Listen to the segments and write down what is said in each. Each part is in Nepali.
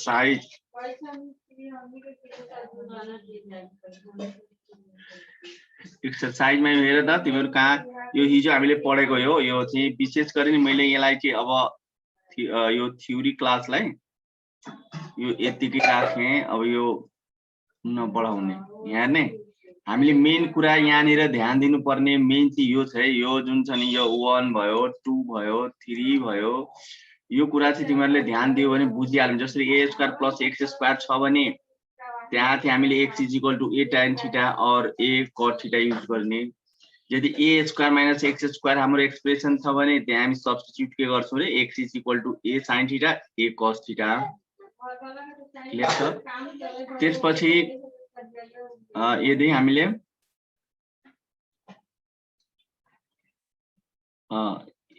एक्सरसाइज एक्सरसाइजमा हेर त तिमीहरु कहाँ यो हिजो हामीले पढेको यो चाहिँ विशेष गरी नि मैले यसलाई चाहिँ अब यो थ्योरी क्लासलाई यो यतिकै राखे। अब यो नबढाउने यहाँ नै हामीले मेन कुरा यहाँनिर ध्यान दिनुपर्ने मेन चाहिँ यो छ है। यो जुन छ नि यो 1 भयो 2 भयो 3 भयो यो कुरा चाहिँ तिमीहरुले ध्यान दियो भने बुझिहाल्नु। जसरी a square plus x square छ भने त्यहाँ चाहिँ हामीले x = a tan थीटा और a cot थीटा युज गर्ने। यदि a square minus x square हाम्रो एक्सप्रेसन छ भने त्यहाँ हामी सब्स्टिट्युट के गर्छौं रे x = a sin theta a cos theta. Clear छ। त्यसपछि यदि हामीले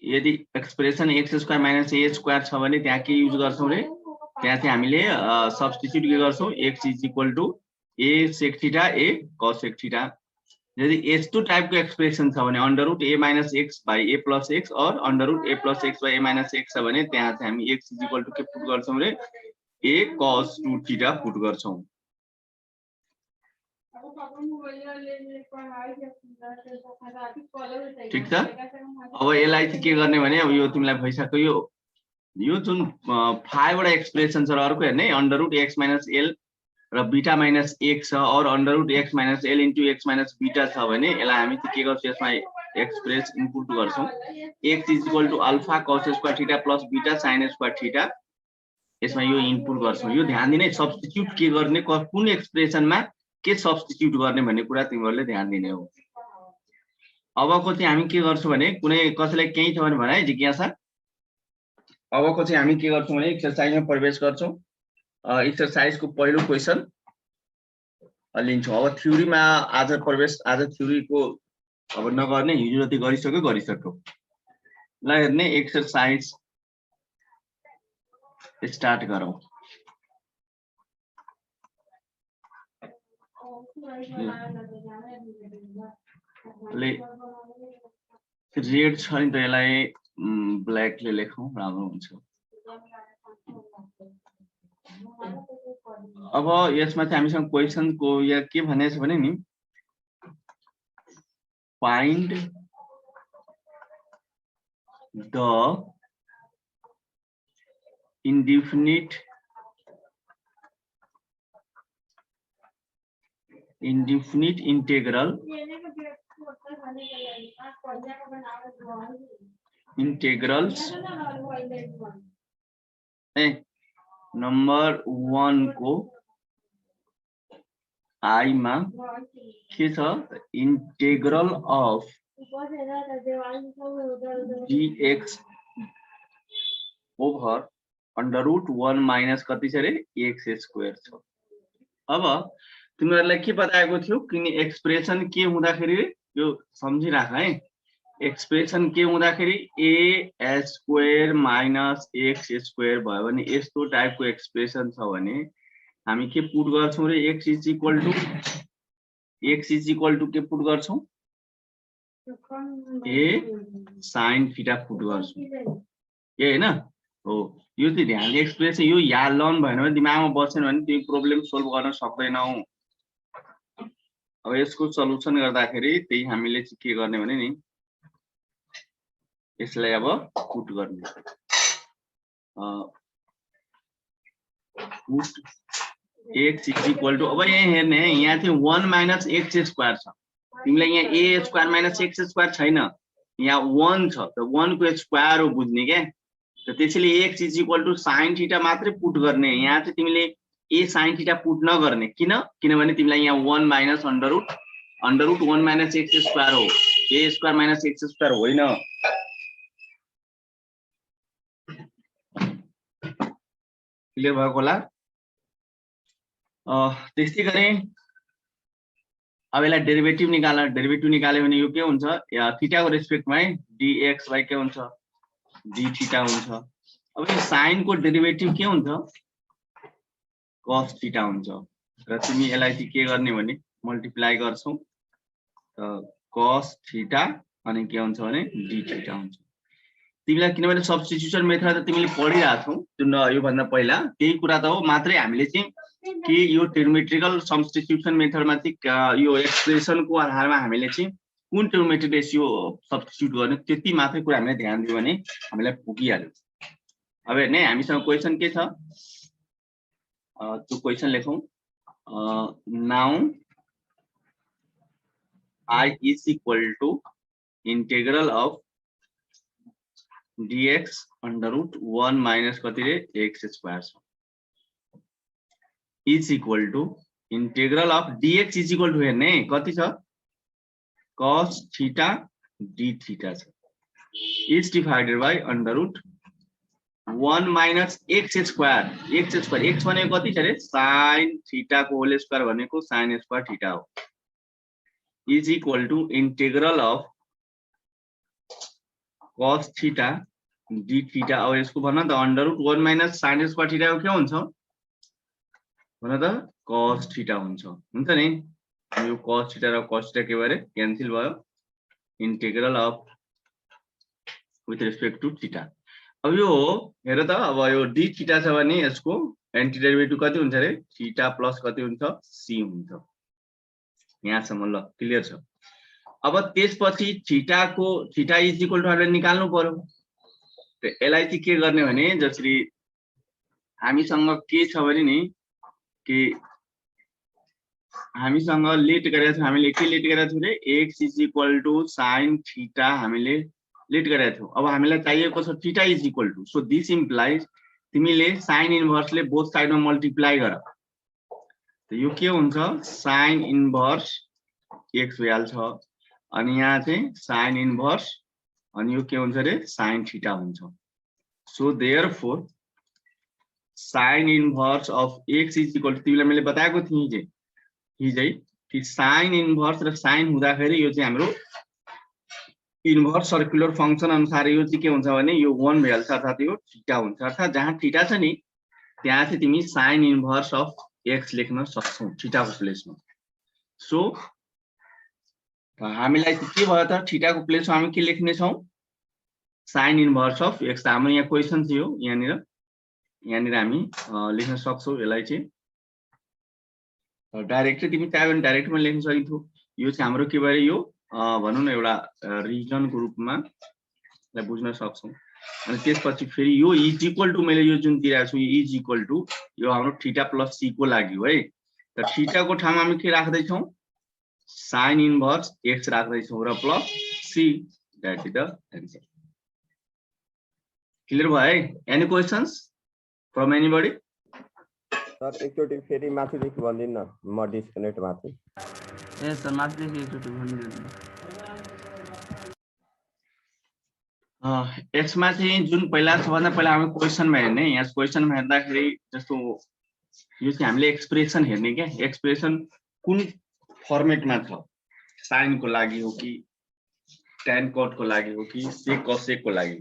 यदि expression x square minus a square छ भने त्यहाँ के युज गर्छौं रे त्यहाँ चाहिँ हामीले सब्स्टिट्युट के गर्छौं x = a sec theta a cos sec theta. यदि S2 टाइप को एक्सप्रेसन छ भने √a - x / a + x और √a + x / a - x छ भने त्यहाँ चाहिँ हामी x = के पुट गर्छौं रे a cos 2 थीटा पुट गर्छौं। ठीक छ। अब यसलाई चाहिँ के गर्ने भने अब यो तिमीलाई भइसक्यो यो जुन 5 वटा एक्सप्रेसन छ र अर्को हेर्ने √x - l र बीटा माइनस x छ और √x - l * x - बीटा छ भने यसलाई हामी के गर्छौं यसमा एक्सप्रेस इनपुट गर्छौं x = alpha cos square theta plus beta sin square theta. यसमा यो इनपुट गर्छौं। यो ध्यान दिने सब्स्टिट्युट के गर्ने कुन एक्सप्रेसनमा के सब्स्टिट्युट गर्ने भन्ने कुरा तिमीहरुले ध्यान दिने हो। अबको चाहिँ हामी के गर्छौं भने कुनै कसैलाई केही छ भने भनाइ जिज्ञासा। अबको चाहिँ हामी के गर्छौं भने एक्सरसाइजमा प्रवेश गर्छौं। एक्सरसाइज को पहिलो क्वेशन लिन्छौं। अब थ्योरीमा आज प्रवेश आज थ्योरी को अब नगर्ने हिजो जति गरिसक्यो। ल हेर्ने एक्सरसाइज स्टार्ट गरौं। रेड छ नि त यसलाई ब्ल्याक ले लेखौं राम्रो हुन्छ। अब यसमा चाहिँ हामीसँग क्वेशन को या के भनेछ भने नि find the indefinite integral integrals number 1 को I मा के छ integral of dx over √1 minus कति छ रे x स्क्वायर छ। अब तिमीहरुलाई के बताएको थियो किन एक्सप्रेसन के हुँदाखेरि यो सम्झिराख है। एक्सप्रेसन के हुँदाखेरि a square minus x square भयो भने यस्तो टाइपको एक्सप्रेसन छ भने हामी के पुट गर्छौं रे x = के पुट गर्छौं a sin थीटा पुट गर्छौं। ए हैन हो यो चाहिँ ध्यानले एक्सप्रेसन यो याद लाउनु भएन भने दिमागमा बसेन भने तिमी प्रब्लम सोल्भ गर्न सक्दैनौ। अब यसको सल्युसन गर्दाखेरि त्यही हामीले चाहिँ के गर्ने भने नि यसलाई अब पुट गर्ने पुट x = अब यहाँ हेर्ने यहाँ चाहिँ 1 माइनस x स्क्वायर छ। तिमीलाई यहाँ a square minus x square छैन यहाँ 1 छ त 1 को स्क्वायर हो बुझ्ने के। त त्यसैले x = sin थीटा मात्रै पुट गर्ने। यहाँ चाहिँ तिमीले a sin थीटा पुट नगर्ने किनभने तिमीलाई यहाँ 1 माइनस √1 माइनस x स्क्वायर हो a square minus x square होइन। क्लियर भएको होला। त्यस्तै गरी अब यसलाई डेरिभेटिभ निकाल्यो भने यो के हुन्छ थीटा को रेस्पेक्टमा है dx बाइ के हुन्छ d थीटा हुन्छ। अब यो साइन को डेरिभेटिभ के हुन्छ cos थीटा हुन्छ र तिमी यसलाई चाहिँ के गर्ने भने मल्टिप्लाई गर्छौ cos थीटा अनि के हुन्छ भने d थीटा हुन्छ। तिमीलाई किनभने सब्स्टिट्युसन मेथड त तिमीले पढिरहेछौ जुन यो भन्दा पहिला त्यही कुरा त हो, मात्रै हामीले चाहिँ कि यो ट्रिग्नोमेट्रिकल सब्स्टिट्युसन मेथडमा चाहिँ यो एक्सप्रेसनको आधारमा हामीले चाहिँ कुन ट्रिग्नोमेट्रिक रेसियो सब्स्टिट्युट गर्ने त्यति मात्रै कुरा हामीले ध्यान दियो भने हामीलाई पुगिहाल्यो। अब हेर्ने हामीसँग क्वेसन के छ, त्यो क्वेसन लेखौँ। Now I is equal to integral of dx under root 1 minus कति रे x square is equal to integral of dx is equal to हेर्ने कति छ cos theta d theta छ is divided by under root 1 minus x square x भनेको कति छ रे sin theta को होल स्क्वायर भनेको sin स्क्वायर थीटा हो is equal to integral of cos theta d theta। अब यसको भन्न त under root 1 minus sin square theta को के हुन्छ भन्न त cos theta हुन्छ नि। यो cos theta र cos theta के भएर क्यान्सल भयो, integral of with respect to theta। अब यो हेर त अब यो d theta छ भने यसको एन्टी डेरिभेटिभ कति हुन्छ रे थीटा प्लस कति हुन्छ c हुन्छ। यहाँसम्म ल क्लियर छ। अब त्यसपछि थीटा इज इक्वल टु हामीले निकाल्नु पर्यो। त यसलाई चाहिँ के गर्ने भने जसरी हामीसँग के छ भने नि कि हामीसँग लेट गरेको छ, हामीले के लेट गरेको थियौ रे x is equal to sin theta हामीले लेट गरेको थियौ। अब हामीलाई चाहिएको छ theta is equal to, so this implies तिमीले sin इन्भर्सले बोथ साइडमा मल्टिप्लाई गर। त यो के हुन्छ sin इन्भर्स x भइहाल्छ अनि यहाँ चाहिँ sin इन्भर्स अनि यो के हुन्छ रे sin थीटा हुन्छ। So therefore sin inverse of x is equal to तिमीलाई मैले बताएको थिएँ हिजै कि sin इन्भर्स र sin हुँदाखेरि यो चाहिँ हाम्रो इन्भर्स सर्कुलर फंक्सन अनुसार यो चाहिँ के हुन्छ भने यो 1 भइहाल्छ अर्थात यो थीटा हुन्छ। अर्थात जहाँ थीटा छ नि त्यहाँ चाहिँ तिमी sin इन्भर्स अफ x लेख्न सक्छौ थीटाको प्लेसमा। सो हामीलाई के भयो त थीटाको प्लेसमा हामी के लेख्ने छौं sin इन्भर्स अफ x। हाम्रो यहाँ क्वेशन थियो यहाँनिर हामी लेख्न सक्छौ यसलाई चाहिँ डाइरेक्टली तिमी चाहे भने डाइरेक्टमा लेख्न सकिन्छौ। यो चाहिँ हाम्रो के भयो यो भनौं न एउटा रिजनको रूपमा लाई बुझ्न सक्छौ। अनि त्यसपछि फेरि यो इज इक्वल टु मैले यो जुन दिएको छु यो इज इक्वल टु यो हाम्रो थीटा प्लस c को लागि हो है। त थीटाको ठाउँमा हामी के राख्दै छौं sin इन्भर्स x राख्दै छौं र plus c that is the answer. Clear भयो है? Any questions from anybody? Sir एकचोटी फेरि माथिदेखि भनिदिनु न, म डिस्कनेक्ट माथि। ए सर माथिदेखि एकचोटी भनिदिनु। यसमा चाहिँ जुन पहिला सबभन्दा पहिला हामी क्वेशनमा हेर्ने, यहाँ क्वेशनमा हेर्दाखेरि जस्तो यो चाहिँ हामीले एक्सप्रेसन हेर्ने क्या, एक्सप्रेसन कुन फर्मेटमा छ, साइन को लागि हो कि tan cot को लागि हो कि sec cosec को लागि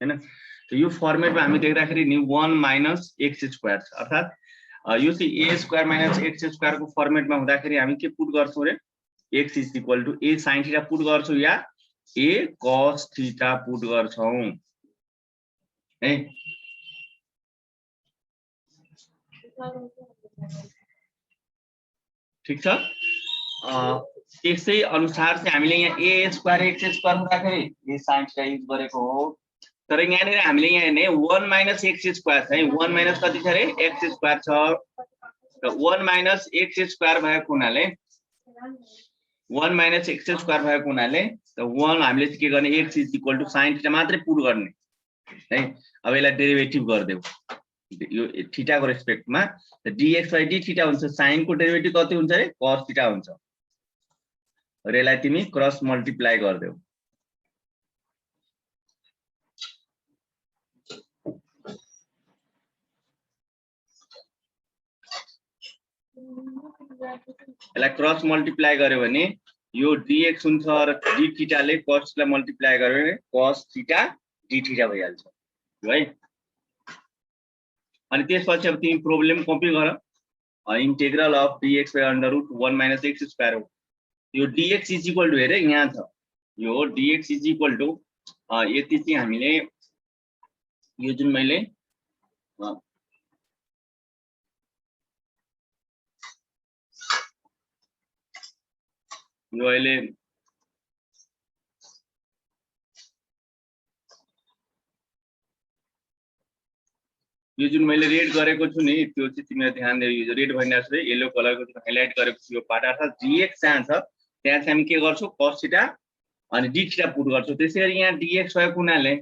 हैन। त यो फर्मेटमा हामी देख्दाखेरि नि 1 माइनस x स्क्वायर छ, अर्थात यो चाहिँ a square minus x square को फर्मेटमा हुँदाखेरि हामी के पुट गर्छौं रे x is equal to a sin theta put गर्छौं या a cos थीटा पुट गर्छौं है। ठीक छ। त्यसै अनुसार चाहिँ हामीले यहाँ a स्क्वायर x स्क्वायर हुँदाखेरि a sin थीटा युज गरेको हो। तर यहाँनिर हामीले यहाँ हेर्ने 1 माइनस x स्क्वायर छ है, 1 माइनस कति छ रे x स्क्वायर छ र 1 माइनस x स्क्वायर भएको हुनाले 1 माइनस x स्क्वायर भएको हुनाले त 1 हामीले चाहिँ के गर्ने x is equal to sin theta मात्रै पुट गर्ने है। अब यसलाई डेरिभेटिभ गर्देऊ यो थीटा को रेस्पेक्टमा त dx बाइ d थीटा हुन्छ, sin को डेरिभेटिभ कति हुन्छ रे cos थीटा हुन्छ र यसलाई तिमी क्रस मल्टिप्लाई गर्देऊ। यसलाई क्रस मल्टिप्लाई गर्यो भने यो dx हुन्छ र d थीटाले cos लाई मल्टिप्लाई गर्यो भने cos थीटा d थीटा भइहाल्छ है। अनि त्यसपछि अब तिमी प्रोब्लेम कपी गर, integral of dx by under root 1 minus x square हो। यो dx इज इक्वल टु हेरे यहाँ छ, यो dx इज इक्वल टु यति चाहिँ हामीले यो जुन मैले यो अहिले यो जुन मैले रेड गरेको छु नि त्यो चाहिँ तिमीले ध्यान दियो। यो रेड भनिरहेको छ येलो कलरको जुन हाइलाइट गरेको छु यो पार्ट अर्थात dx जहाँ छ त्यहाँ चाहिँ हामी के गर्छौं cos थीटा अनि d थीटा पुट गर्छौं। त्यसैगरी यहाँ dx भएको हुनाले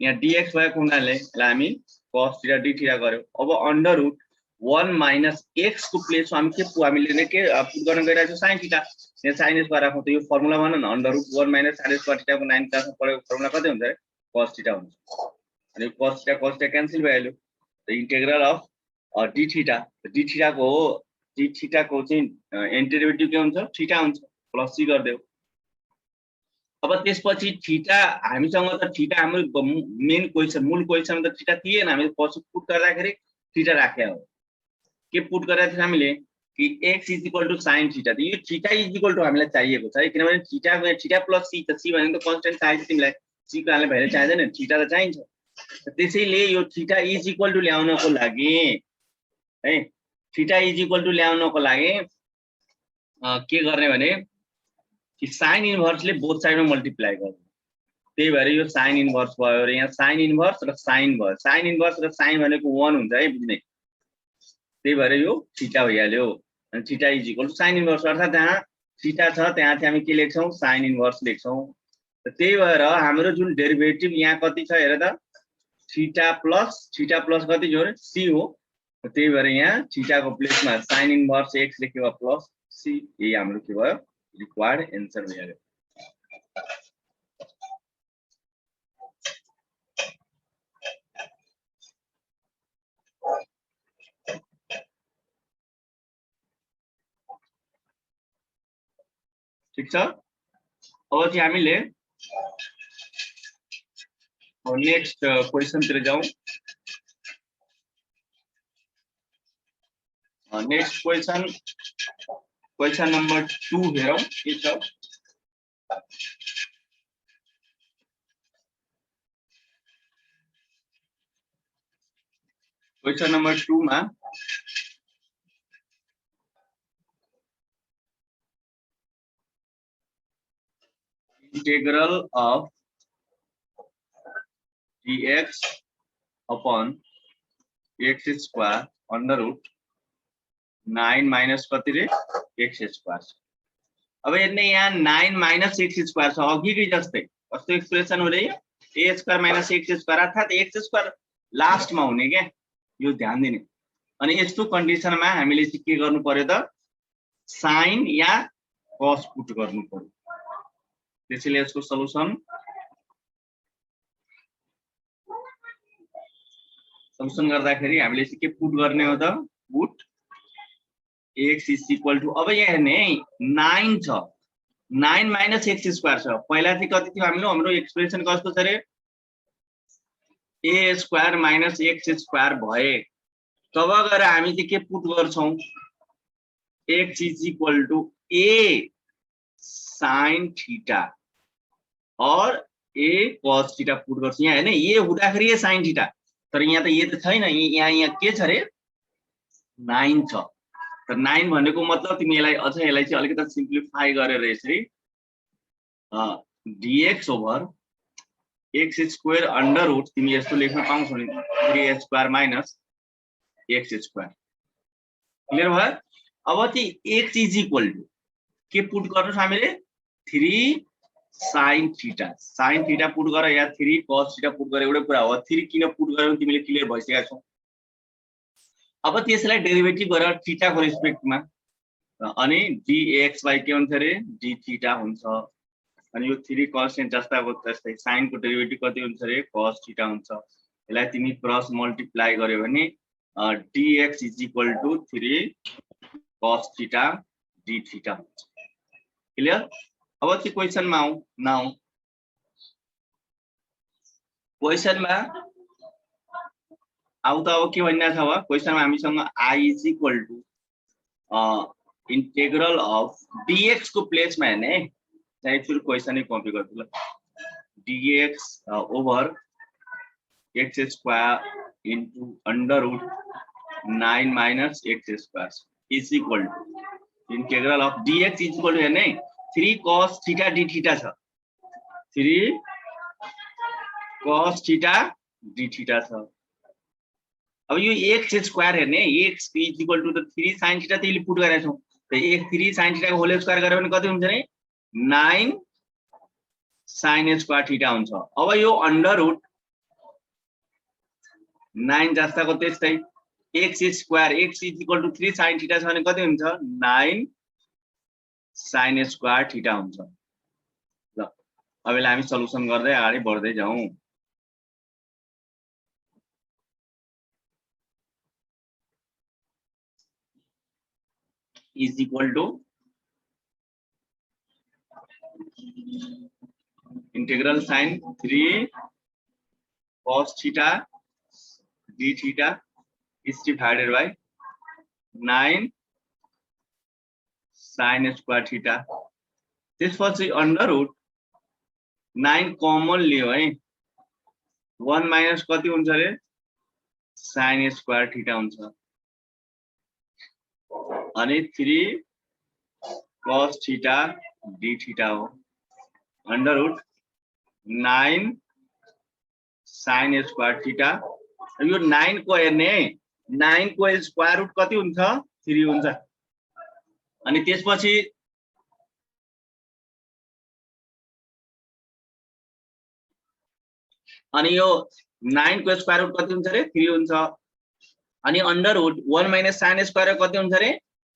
यहाँ dx भएको हुनाले यसलाई हामी cos थीटा d थीटा गर्यौं। अब अंडर रुट 1 माइनस x को प्लेसमा हामी के हामीले के पुट गर्न गइरहेको छ sin थीटा। यहाँ sin स्क्वायर राखौं त यो फर्मुला भन न under root 1 minus sin square theta को 9 क्लासमा पढेको फर्मुला कति हुन्छ रे cos थीटा हुन्छ। अनि cos थीटा क्यान्सल भइहाल्यो। The integral of d theta को चाहिँ एन्टी डेरिभेटिभ के हुन्छ थीटा हुन्छ प्लस c गर्दियौ। अब त्यसपछि थीटा हामीसँग त थीटा हाम्रो मेन क्वेशन मूल क्वेशन त थीटा थिएन। हामीले पछि पुट गर्दाखेरि थीटा राखे हो। के पुट गरेको थियो हामीले कि x sin थीटा। यो थीटा हामीलाई चाहिएको छ है किनभने थीटा प्लस c त c भनेको त कन्स्टेन्ट चाहिन्छ तिमीलाई c को हाल्ने भएर चाहिदैन थीटा त चाहिन्छ। त्यसैले यो थीटा ल्याउनको लागि है थीटा ल्याउनको लागि के गर्ने भने कि साइन इन्भर्सले बोथ साइडमा मल्टिप्लाई गर्नु। त्यही भएर यो साइन इन्भर्स भयो र यहाँ साइन इन्भर्स र साइन भयो। साइन इन्भर्स र साइन भनेको 1 हुन्छ है बुझ्ने। त्यही भएर यो थीटा भइहाल्यो। अनि थीटा साइन इन्भर्स अर्थात जहाँ थीटा छ त्यहाँ चाहिँ हामी के लेख्छौं साइन इन्भर्स लेख्छौं। त्यही भएर हाम्रो जुन डेरिभेटिभ यहाँ कति छ हेर त थीटा प्लस कति जो c हो। त्यही भएर यहाँ थीटा को प्लेसमा साइन इन्भर्स x लेख्यो प्लस c। यही हाम्रो के भयो रिक्वायर्ड आन्सर भइहाल्यो। ठीक छ। अब चाहिँ हामीले नेक्स्ट क्वेशन तिर जाऊं। नेक्स्ट क्वेशन नंबर 2 हेरौं के छ। क्वेशन नंबर 2 मा integral of dx upon x square under root 9 minus कति रे x स्क्वायर। अब हेर्ने यहाँ 9 माइनस x स्क्वायर छ अघिकै जस्तै कस्तो एक्सप्रेसन हो रे a square minus x square अर्थात x स्क्वायर लास्ट मा हुने के यो ध्यान दिने। अनि यस्तो कन्डिसनमा हामीले चाहिँ के गर्नु पर्यो त साइन या cos पुट गर्नु पर्यो। त्यसैले यसको सल्युसन गर्दाखेरि हामीले चाहिँ के पुट गर्ने हो त put x is equal to अब यहाँ हेर्ने 9 छ 9 माइनस x स्क्वायर छ। पहिला चाहिँ कति थियो हाम्रो एक्सप्रेसन कस्तो छ रे a square minus x square भए तब गएर हामी चाहिँ के पुट गर्छौं x is equal to a sin theta और a cos थीटा पुट गर्छौं। यहाँ हैन a हुँदाखेरि a sin थीटा तर यहाँ त ये त छैन। यहाँ के छ रे 9 छ। तर 9 भनेको मतलब तिमी यसलाई चाहिँ अलिकति सिम्प्लिफाई गरेर यसरी dx over x square under root तिमी यस्तो लेख्न पाउँछौ नि 3a square minus x square. Clear भयो। अब चाहिँ x इज इक्वल टु के पुट गर्नुस् हामीले 3 sin थीटा पुट गर या 3 cos थीटा पुट गरे एउटै कुरा हो। 3 किन पुट गर्यौ तिमीले क्लियर भइसकेका छौ। अब त्यसलाई डेरिभेटिभ गरेर थीटा को रेस्पेक्टमा अनि dx बाइ के हुन्छ रे d थीटा हुन्छ। अनि यो 3 कन्स्टेन्ट जस्ताको जस्तै साइन को डेरिभेटिभ कति हुन्छ रे cos थीटा हुन्छ। यसलाई तिमी क्रस मल्टिप्लाई गर्यो भने dx is equal to 3 cos theta d theta हुन्छ। क्लियर। अब चाहिँ क्वेशनमा आऊ नाउ क्वेशनमा आउ त अब के भनिरहेको छ अब क्वेशनमा हामीसँग i is equal to integral of dx को प्लेसमा हेर्ने चाहिँ एकचोटी क्वेशनै कपी गर्छु ल dx over x square into under root 9 minus x square is equal to integral of dx is equal to हेर्ने 3 cos theta d theta छ 3 cos theta d theta छ। अब यो x स्क्वायर हेर्ने x is equal to 3 sin theta त्यसले पुट गरेका छौं त एक 3 sin theta को होल स्क्वायर गर्यो भने कति हुन्छ नि 9 sin स्क्वायर थीटा हुन्छ। अब यो अंडर रूट 9 जस्ताको त्यस्तै x square x is equal to 3 sin theta छ भने कति हुन्छ 9 sin स्क्वायर थीटा हुन्छ। ल अब यसलाई हामी सल्युसन गर्दै अगाडि बढ्दै जाउँ। is equal to integral sin 3 cos theta d theta is divided by 9 sin square theta। त्यसपछि अंडर रूट 9 कमन लियो है 1 माइनस कति हुन्छ रे sin स्क्वायर थीटा हुन्छ अनि 3 cos theta d theta हो under root 9 sin square theta. यो 9 को हेर्ने 9 को स्क्वायर रूट कति हुन्छ 3 हुन्छ अनि त्यसपछि अनि यो 9 को स्क्वायर रूट कति हुन्छ रे 3 हुन्छ अनि under root 1 minus sin square कति हुन्छ रे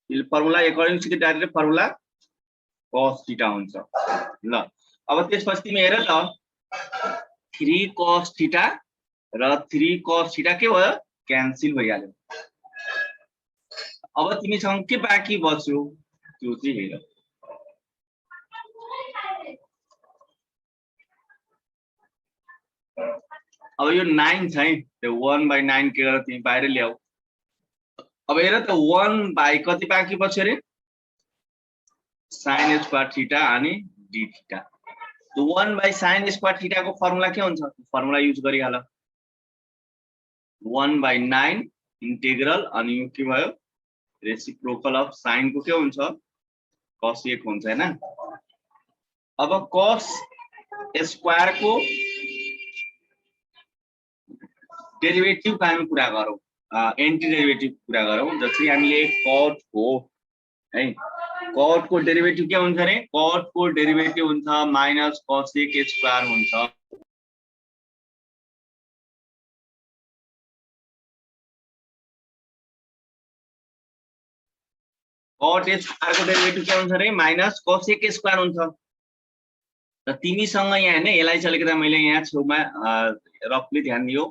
formula according to the direct formula cos theta हुन्छ। ल अब त्यसपछि तिमी हेर ल 3 cos थीटा र 3 cos थीटा के भयो क्यान्सल भइहाल्यो। अब तिमीसँग के बाँकी बच्यो त्यो चाहिँ हेर। अब यो 9 छ है त्यो 1/9 के गरेर तिमी बाहिर ल्याऊ। अब हेर त 1 कति बाँकी बच्यो रे sin स्क्वायर थीटा अनि d थीटा। तो 1/sin स्क्वायर थीटा को फर्मुला के हुन्छ फर्मुला युज गरिहाल 1/9 इंटीग्रल अनि यो के भयो रेसिप्रोकल अफ sin को के हुन्छ cos 1 हुन्छ हैन। अब cos स्क्वायर को डेरिवेटिभ को हामी कुरा गरौँ एन्टी डेरिवेटिभ कुरा गरौँ जसरी हामीले cot को है cot को डेरिवेटिभ के हुन्छ रे cot को डेरिवेटिभ हुन्छ माइनस cos 1 स्क्वायर हुन्छ। cot स्क्वायर को डेरिवेटिभ के हुन्छ रे माइनस cos 1 स्क्वायर हुन्छ। त तिमीसँग यहाँ हैन यसलाई चाहिँ अलिकति मैले यहाँ छेउमा रफली ध्यान दियो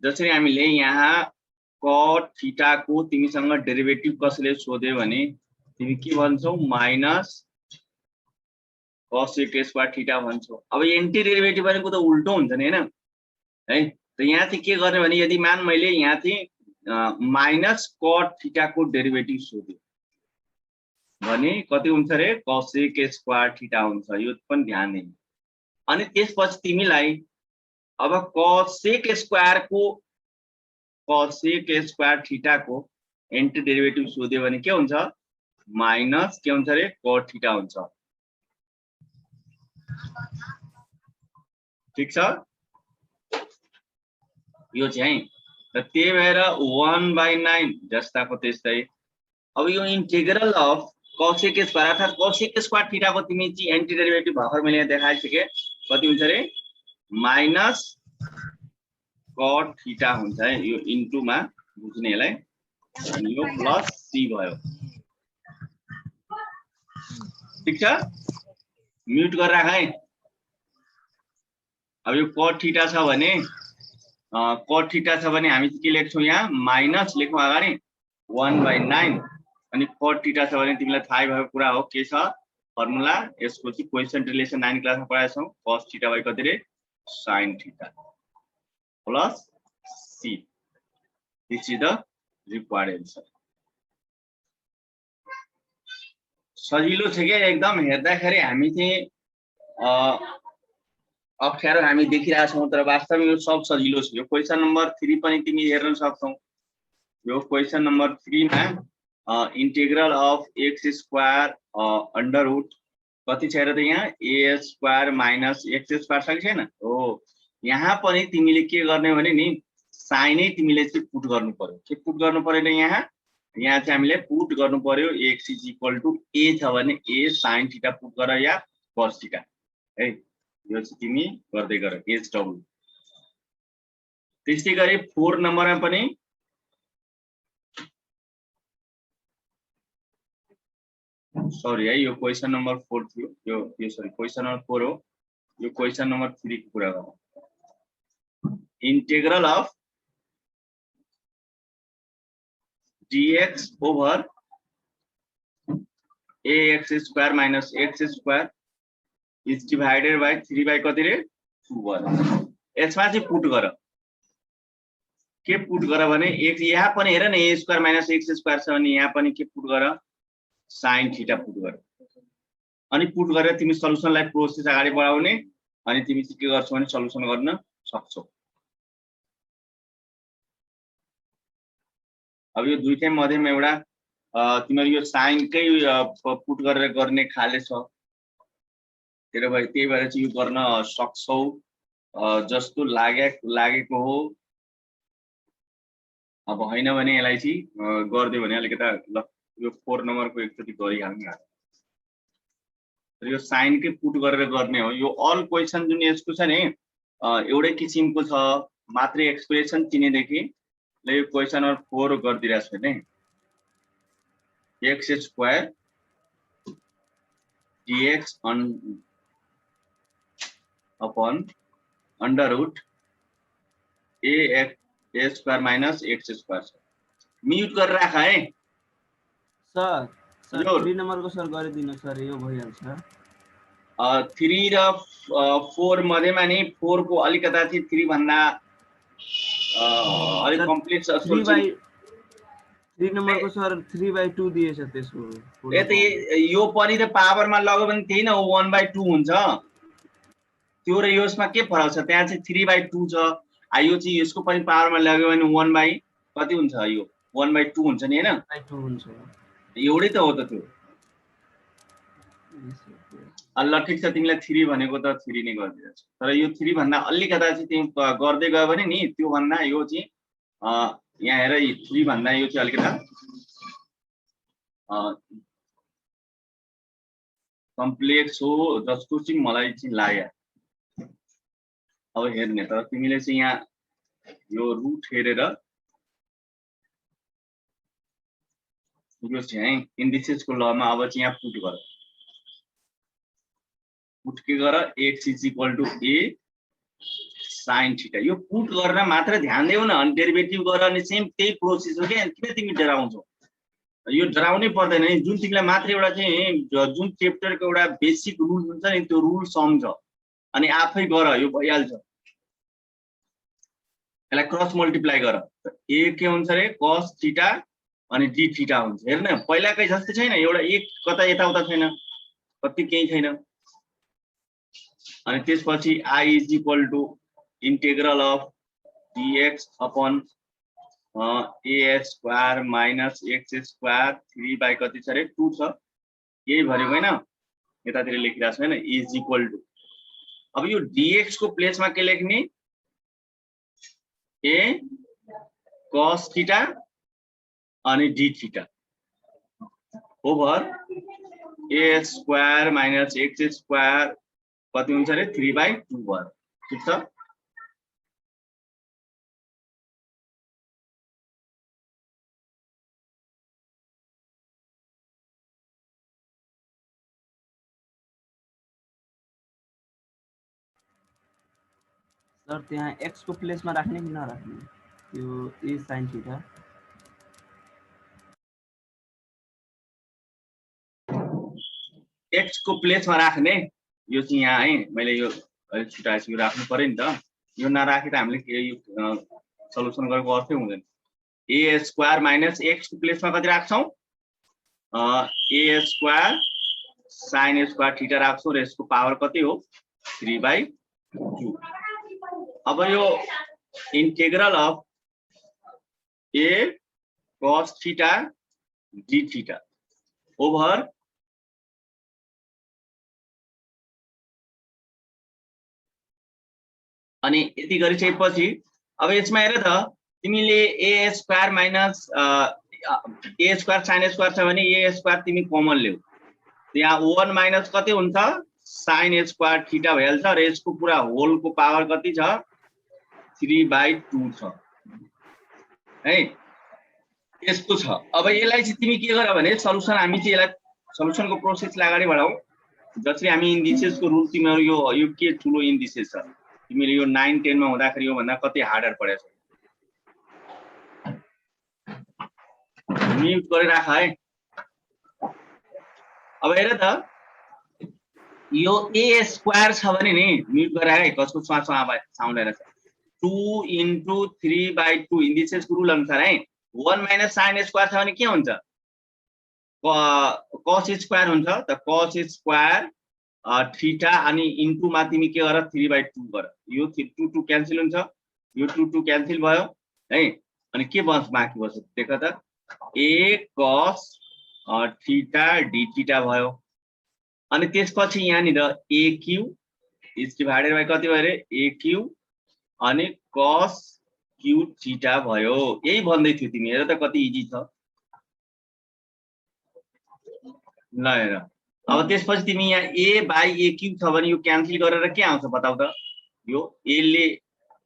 जसरी हामीले यहाँ cot थीटा को तिमीसँग डेरिवेटिभ कसले सोध्यो भने तिमी के भन्छौ माइनस cos 1 स्क्वायर थीटा भन्छौ। अब एन्टी डेरिवेटिभ भनेको त उल्टो हुन्छ नि हैन है त यहाँ चाहिँ के गर्ने भने यदि मान मैले यहाँ चाहिँ माइनस cot थीटा को डेरिवेटिभ सोध्यो भने कति हुन्छ रे cos 1 स्क्वायर थीटा हुन्छ यो पनि ध्यान दिनु। अनि त्यसपछि तिमीलाई अब cos 1 स्क्वायर थीटा को एन्टी डेरिवेटिभ सोध्यो भने के हुन्छ माइनस के हुन्छ रे cot थीटा हुन्छ। ठीक छ यो चाहिँ त त्यही भएर 1/9 जस्ताको त्यस्तै। अब यो इंटीग्रल अफ cos 1 स्क्वायर अर्थात cos 1 स्क्वायर थीटा को तिमी चाहिँ एन्टी डेरिवेटिभ भर्खर मैले यहाँ देखाइसके कति हुन्छ रे माइनस cot थीटा हुन्छ है यो इन्टु मा बुझ्ने यसलाई अनि यो प्लस c भयो। ठीक छ म्युट गरेर राख है। अब यो cot थीटा छ भने हामी के लेख्छौं यहाँ माइनस लेखौं अगाडि 1/9 अनि cot थीटा छ भने तिमीलाई थाहै भएको कुरा हो के छ फर्मुला यसको चाहिँ कोएफिसिएन्ट रिलेसन 9 क्लासमा पढाएको छौं cos थीटा बाइ कति रे sin theta plus c this is the required answer. सजिलो छ के एकदम हेर्दाखेरि हामी चाहिँ अप्ठ्यारो हामी देखिरहेका छौँ तर वास्तवमा यो सब सजिलो छ। यो क्वेशन नम्बर 3 पनि तिमी हेर्न सक्छौ। यो क्वेशन नम्बर 3 मा integral of x square under root कति छ र त यहाँ a square minus x square छ कि छैन हो। यहाँ पनि तिमीले के गर्ने भने नि साइन नै तिमीले चाहिँ पुट गर्नु पर्यो। के पुट गर्नु पर्यो नि यहाँ चाहिँ हामीले पुट गर्नु पर्यो x is equal to a छ भने a sin थीटा पुट गर या cos थीटा है। यो चाहिँ तिमी गर्दै गर h डबल। त्यस्तै गरी 4 नम्बरमा पनि सरी है यो क्वेशन नम्बर 4 थियो। यो सरी क्वेशन नम्बर 4 हो। यो क्वेशन नम्बर 3 को कुरा गरौँ। Integral of dx over ax square minus x square is divided by 3 by कति रे 2 गर। यसमा चाहिँ पुट गर। के पुट गर भने x यहाँ पनि हेर न a square minus x square छ भने यहाँ पनि के पुट गर sin थीटा पुट गर। अनि पुट गरेर तिमी सल्युसनलाई प्रोसेस अगाडि बढाउने अनि तिमी चाहिँ के गर्छौ भने सल्युसन गर्न सक्छौ। अब यो दुईटै मध्येमा एउटा तिम्रो यो साइन कै पुट गरेर गर्ने खाले छ। त्यही भएर चाहिँ यो गर्न सक्छौ जस्तो लागेको हो। अब हैन भने यसलाई चाहिँ गर्दियो भने अलिकता ल यो 4 नम्बरको एकचोटी गरिहाल्नु। यो साइन के पुट गरेर गर्ने हो। यो अल क्वेशन जुन यसको छ नि एउटै किसिमको छ मात्रै एक्सप्रेसन चिनेदेखि ल यो क्वेशन नम्बर 4 गरिदिरहेको छु नि। x square dx upon under root a square minus x square mute गरेर राख है सर। सर 3 नम्बरको सर गरिदिनु सर यो भइहाल्छ। 3 र 4 मध्येमा नि 4 को अलिकता चाहिँ 3 भन्दा अलि कम्प्लेक्स छ। 3 नम्बरको सर 3/2 दिएछ त्यसको। यो पनि त पावरमा लाग्यो भने त्यही न 1/2 हुन्छ। त्यो र यसमा के फरक छ त्यहाँ चाहिँ 3/2 छ। यो चाहिँ यसको पनि पावरमा लाग्यो भने 1 कति हुन्छ यो 1/2 हुन्छ नि हैन 2 हुन्छ। एउटै त हो त त्यो। ल ठीक छ तिमीलाई 3 भनेको त 3 नै गरिदिन्छ। तर यो 3 भन्दा अलिकता चाहिँ तिमी गर्दै गयो भने नि त्यो भन्दा यो चाहिँ यहाँ हेर 3 भन्दा यो चाहिँ अलिकता कम्प्लेक्स हो जस्तो चाहिँ मलाई चाहिँ लाग्यो। अब हेर्ने तर तिमीले चाहिँ यहाँ यो रुट हेरेर यो चाहिँ इन्डिसेसको लमा अब चाहिँ यहाँ पुट गर। पुट के गर x is equal to a sin theta. यो पुट गर्न मात्र ध्यान देऊ न। अनि डेरिभेटिभ गर अनि सेम त्यही प्रोसेस हो के। किन तिमी डराउँछौ? यो डराउनै पर्दैन नि। जुन तिमीलाई मात्र एउटा चाहिँ जुन च्याप्टरको एउटा बेसिक रुल हुन्छ नि त्यो रुल सम्झ अनि आफै गर यो भइहाल्छ। यसलाई क्रस मल्टिप्लाई गर। a के हुन्छ रे cos थीटा अनि d थीटा हुन्छ। हेर्न पहिलाकै जस्तै छैन एउटा एक कता यताउता छैन कति केही छैन। अनि त्यसपछि i is equal to integral of dx upon a square minus x square 3 by कति छ रे 2 छ। यही भनेको हैन यतातिर लेखिरहेको छु हैन इज इक्वल टु। अब यो dx को प्लेसमा के लेख्ने a cos थीटा अनि d theta over a square minus x square कति हुन्छ रे 3/2 भर। ठीक छ। सर त्यहाँ x को प्लेसमा राख्ने कि नराख्ने त्यो a sin थीटा x को प्लेसमा राख्ने यो चाहिँ यहाँ है मैले यो अलि छुटाएछु यो राख्नु पर्यो नि त। यो नराखे त हामीले यो सल्युसन गरेको अर्थै हुँदैन। a स्क्वायर माइनस x को प्लेसमा कति राख्छौ a square sin square theta राख्छौ र यसको पावर कति हो 3/2 2 अब यो integral of a cos theta d theta over अनि यति गरिसकेपछि अब यसमा हेर त तिमीले a square minus a square sin square छ भने a स्क्वायर तिमी कमन ल्याऊ यहाँ 1 माइनस कति हुन्छ sin स्क्वायर थीटा भइहाल्छ र यसको पुरा होल को पावर कति छ 3/2 छ है यसको छ। अब यसलाई चाहिँ तिमी के गर भने सल्युसन हामी चाहिँ यसलाई सल्युसन को प्रोसेसलाई अगाडि बढाऊ जसरी हामी इन्डिसेस को रुल तिमीहरु यो के ठुलो इन्डिसेस छ तिमीले यो 9 10 मा हुँदाखेरि यो भन्दा कति हार्डर परेछ म्युट गरेर राख है। अब हेर त यो a स्क्वायर छ भने नि म्युट गरेर है कसको साउन्ड आइरहेछ 2 into 3/2 इन्डिसेस को रुल अनुसार है 1 माइनस sin स्क्वायर छ भने के हुन्छ cos स्क्वायर हुन्छ त cos स्क्वायर थीटा अनि इन्टु मा तिमी के गर 3/2 गर यो 2 2 क्यान्सल हुन्छ यो 2 2 क्यान्सल भयो है अनि के बाँकी बस्छ देख त a cos theta d theta भयो अनि त्यसपछि यहाँ नि the aq is divided by कति भयो रे aq अनि cos q थीटा भयो यही भन्दै थियो तिमी हेर त कति इजी छ ल हेर अब त्यसपछि तिमी यहाँ a बाइ aq छ भने यो क्यान्सल गरेर के आउँछ बताउ त यो a ले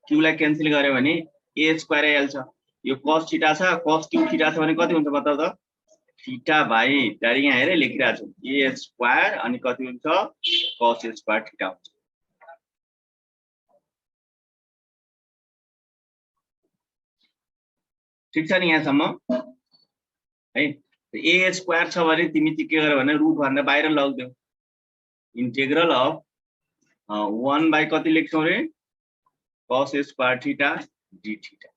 q लाई क्यान्सल गर्यो भने a स्क्वायर आइहाल्छ यो cos थीटा छ cos q थीटा छ भने कति हुन्छ बताउ त थीटा बाइ डाइरेक्ट यहाँ हेरे लेखिरहेको छु a स्क्वायर अनि कति हुन्छ cos स्क्वायर थीटा हुन्छ ठीक छ नि यहाँसम्म है a स्क्वायर छ भने तिमी चाहिँ के गर भने रुट भन्दा बाहिर लग्देऊ इंटीग्रल अफ 1 बाइ कति लेख्छौ रे cos square theta d theta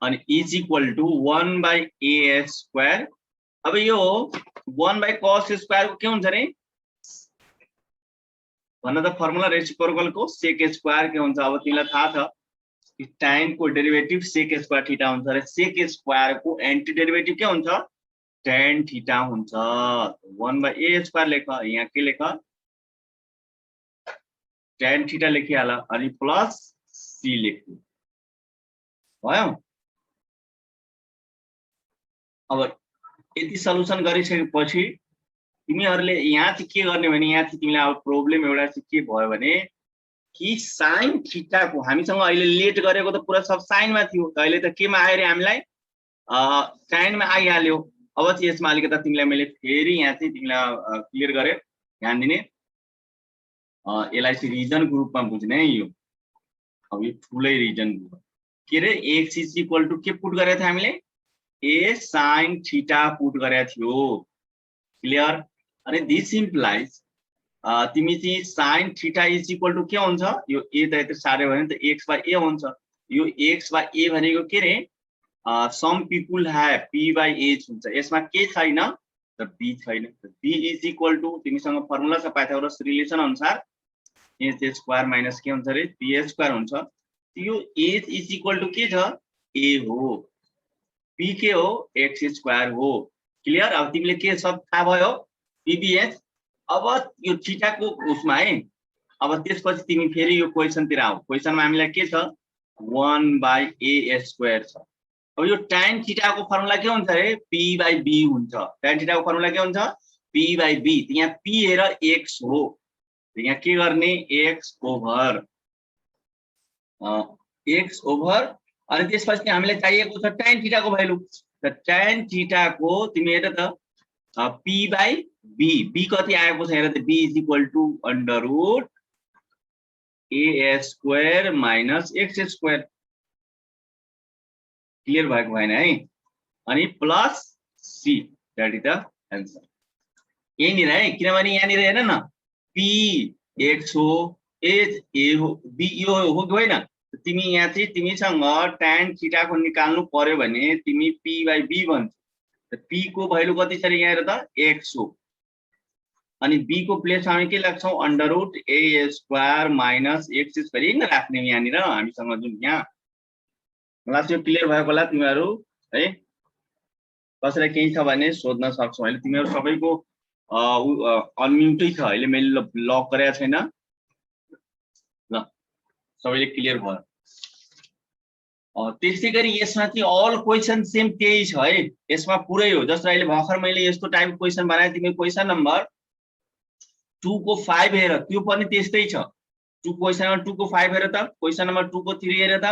अनि is equal to 1 by a square अब यो 1 बाइ cos स्क्वायर को के हुन्छ रे भन्न त फर्मुला रेसिप्रोकल को sec स्क्वायर के हुन्छ अब तिमीलाई थाहा छ tan को डेरिभेटिभ sec स्क्वायर थीटा हुन्छ र sec स्क्वायर को एन्टी डेरिभेटिभ के हुन्छ tan थीटा हुन्छ 1 बाइ a स्क्वायर लेख यहाँ के लेख tan थीटा लेखिहाल अनि प्लस c लेख्नु भयो। अब यति सल्युसन गरिसकेपछि तिमीहरुले यहाँ चाहिँ के गर्ने भने यहाँ चाहिँ तिमीलाई अब प्रब्लम एउटा चाहिँ के भयो भने कि sin थीटा को हामीसँग अहिले लेट गरेको त पुरा सब साइन मा थियो त अहिले त केमा आयो रे हामीलाई tan मा आइहाल्यो अब चाहिँ यसमा अलिकति तिमीलाई मैले फेरि यहाँ चाहिँ तिमीलाई क्लियर गरे ध्यान दिने यसलाई चाहिँ रिजन ग्रुपमा बुझ्ने है यो अब यो ठुलै रिजन ग्रुप के रे x इज इक्वल टु के पुट गरेको थियो हामीले a sin थीटा पुट गरेको थियो क्लियर अनि दिस इम्प्लाइज तिमी चाहिँ sin theta is equal to के हुन्छ यो a त यता सारे भने त x बाइ a हुन्छ यो x बाइ a भनेको के रे some people have p by h हुन्छ यसमा के छैन त b छैन b इज इक्वल टु तिमीसँग फर्मुला छ पाइथागोरस रिलेसन अनुसार h स्क्वायर माइनस के हुन्छ रे p स्क्वायर हुन्छ यो h इज इक्वल टु के छ a हो p के हो x स्क्वायर हो क्लियर। अब तिमीले के सब थाहा भयो pbh अब यो थीटा को उसमा है अब त्यसपछि तिमी फेरि यो क्वेशन तिर आऊ क्वेशनमा हामीलाई के छ 1 बाइ a स्क्वायर छ अब यो tan थीटा को फर्मुला के हुन्छ रे p बाइ b हुन्छ tan थीटा को फर्मुला के हुन्छ p बाइ b यहाँ p हेर x हो यहाँ के गर्ने x ओभर अनि त्यसपछि हामीलाई चाहिएको छ tan थीटा को भ्यालु त tan थीटा को तिमी हेर त p बाइ b कति आएको छ हेर त b is equal to under root a square minus x square clear भएको भएन है अनि plus c that is the answer यही नि है किनभने यहाँ नि हेर्न न p x हो h a हो b यो हो कि होइन तिमी यहाँ चाहिँ तिमीसँग tan थीटा को निकाल्नु पर्यो भने तिमी p/b भन्छौ। p को भ्यालु कति छ यहाँ हेर त x हो। अनि b को प्लेसमा हामी के लाग्छौ √a² - x² हैन राख्ने यहाँनिर हामीसँग जुन यहाँ। मलाई त्यो क्लियर भएको होला तिमीहरु है। कसैलाई केही छ भने सोध्न सक्छौ। अहिले तिमीहरु सबैको अनम्युटै छ। अहिले मैले लक गरेको छैन ल, सबैले क्लियर भयो। त्यसैगरी यसमा चाहिँ अल क्वेशन सेम त्यही छ है। यसमा पुरै हो। जस्तो अहिले भर्खर मैले यस्तो टाइपको क्वेशन बनाए, तिमी क्वेशन नम्बर 2 को 5 हेर, त्यो पनि त्यस्तै छ। 2 क्वेशन नम्बर 2 को 5 हेर त, क्वेशन नम्बर 2 को 3 हेर त,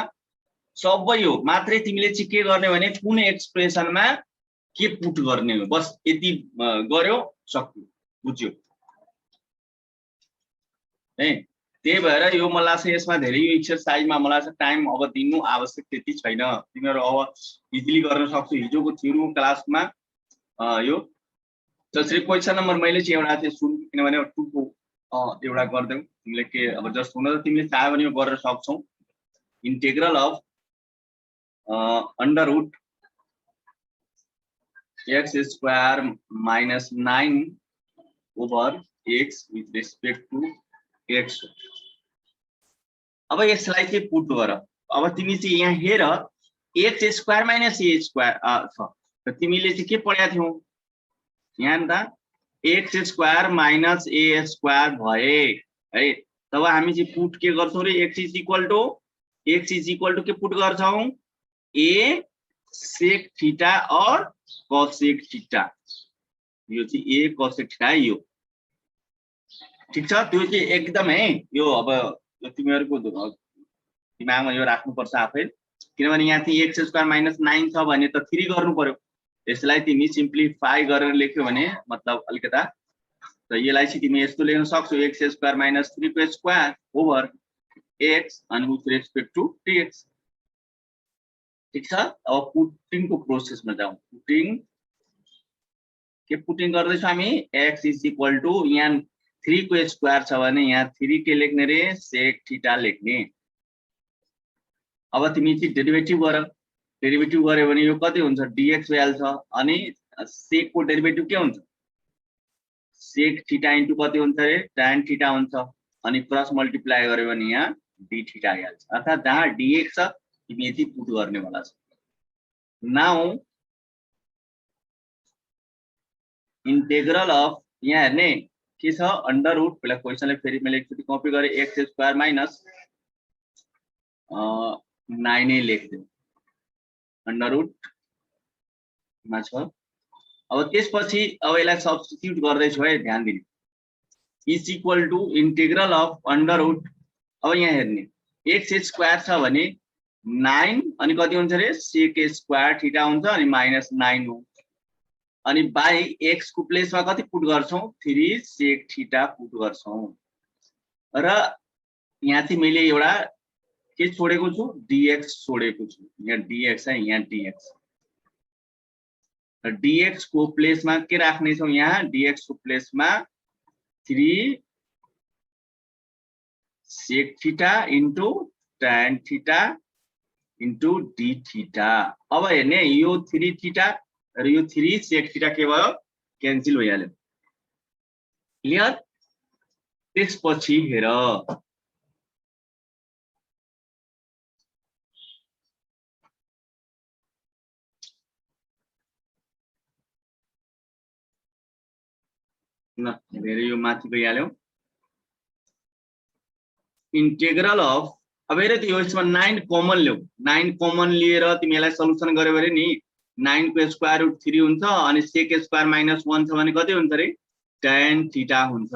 सबै हो। मात्रै तिमीले चाहिँ के गर्ने भने कुन एक्सप्रेसनमा के पुट गर्ने हो, बस यति गर्यो सक्यो, बुझ्यो है। त्यही भएर यो मलाई लाग्छ यसमा धेरै यो एक्सरसाइजमा मलाई लाग्छ टाइम अब दिनु आवश्यक त्यति छैन। तिमीहरु अब इजिली गर्न सक्छौ। हिजोको थियो क्लासमा यो जसरी क्वेशन नम्बर मैले चाहिँ एउटा चाहिँ सुन, किनभने 2 को एउटा गर्दै तिमीले के अब जस्ट हुन त तिमीले चाह्यो भने यो गर्न सक्छौ। Integral of √ x² - 9/x with respect to x। अब यसलाई चाहिँ पुट गर। अब तिमी चाहिँ यहाँ हेर x² - a² छ। त तिमीले चाहिँ के पढ्या थियौ यहाँ त x² - a² भए है। तब हामी चाहिँ पुट के गर्छौं रे x = के पुट गर्छौं a sec थीटा और cosec थीटा। यो चाहिँ a cosec थीटा यो ठीक छ। त्यो चाहिँ एकदम है यो अब तिमीहरुको दिमागमा यो राख्नु पर्छ आफै, किनभने यहाँ चाहिँ x² - 9 छ भने त 3 गर्नु पर्यो। यसलाई तिमी सिम्प्लिफाई गरेर लेख्यो भने मतलब अलिकता त यसलाई चाहिँ तिमी यस्तो लेख्न सक्छौ x² - 3 को स्क्वायर ओभर x अनि विथ रेस्पेक्ट टु dx। ठीक छ। अब पुटिङ को प्रोसेसमा जाउँ। पुटिङ गर्दैछौँ हामी x = यहाँ 3 को स्क्वायर छ भने यहाँ 3 के लेख्ने रे sec थीटा लेख्ने। अब तिमी चाहिँ डेरिभेटिभ गर। डेरिभेटिभ गर्यो भने यो कति हुन्छ dx भइहाल्छ। अनि sec को डेरिभेटिभ के हुन्छ sec थीटा इन्टु कति हुन्छ रे tan थीटा हुन्छ। अनि क्रस मल्टिप्लाई गर्यो भने यहाँ d थीटा आइहाल्छ। अर्थात जहाँ dx छ तिमी यति पुट गर्ने वाला छ। नाउ इंटीग्रल अफ यहाँ हेर्ने के छ √ पहिला क्वेशनले फेरि मैले एकचोटी कपी गरे x² - 9 लेख्दियौ √ मा छ। अब त्यसपछि अब यसलाई सब्स्टिट्युट गर्दै छु है, ध्यान दिनु = इंटीग्रल अफ √ अब यहाँ हेर्ने x² छ भने 9 अनि कति हुन्छ रे sec² थीटा हुन्छ अनि -9 हो। अनि बाइ x को प्लेसमा कति पुट गर्छौं 3 sec थीटा पुट गर्छौं। र यहाँ चाहिँ मैले एउटा के छोडेको छु dx छोडेको छु। यहाँ dx है, यहाँ dx। र dx को प्लेसमा के राख्ने छौं यहाँ dx को प्लेसमा 3 sec theta into tan theta into d theta. अब हेर्ने यो 3 थीटा र यो 3 sec थीटा के भयो क्यान्सल भइहाल्यो। क्लियर। त्यसपछि हेर ल हेरे यो माथि गइहाल्यो। इंटीग्रल अफ अब हेरे त्यो यसमा 9 कमन ल्याऊ। 9 कमन लिएर तिमीलाई सल्युसन गर्यो भने नि 9 को स्क्वायर रुट 3 हुन्छ अनि sec² - 1 छ भने कति हुन्छ रे tan थीटा हुन्छ।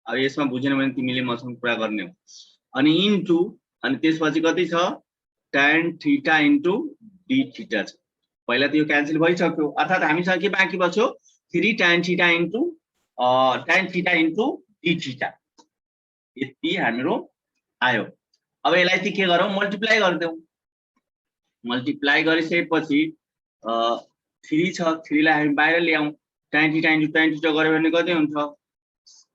अब यसमा बुझेन भने तिमीले मसँग कुरा गर्ने हो। अनि इन्टु अनि त्यसपछि कति छ tan theta into d theta छ। पहिला त यो क्यान्सल भइसक्यो। अर्थात हामीसँग के बाँकी बच्यो 3 tan theta into d theta. यति हाम्रो आयो। अब यसलाई चाहिँ के गरौँ मल्टिप्लाई गर्दियौ। मल्टिप्लाई गरिसकेपछि 3 छ 3 लाई हामी बाहिर ल्याऊ। tan theta into tan theta गर्यो भने कति हुन्छ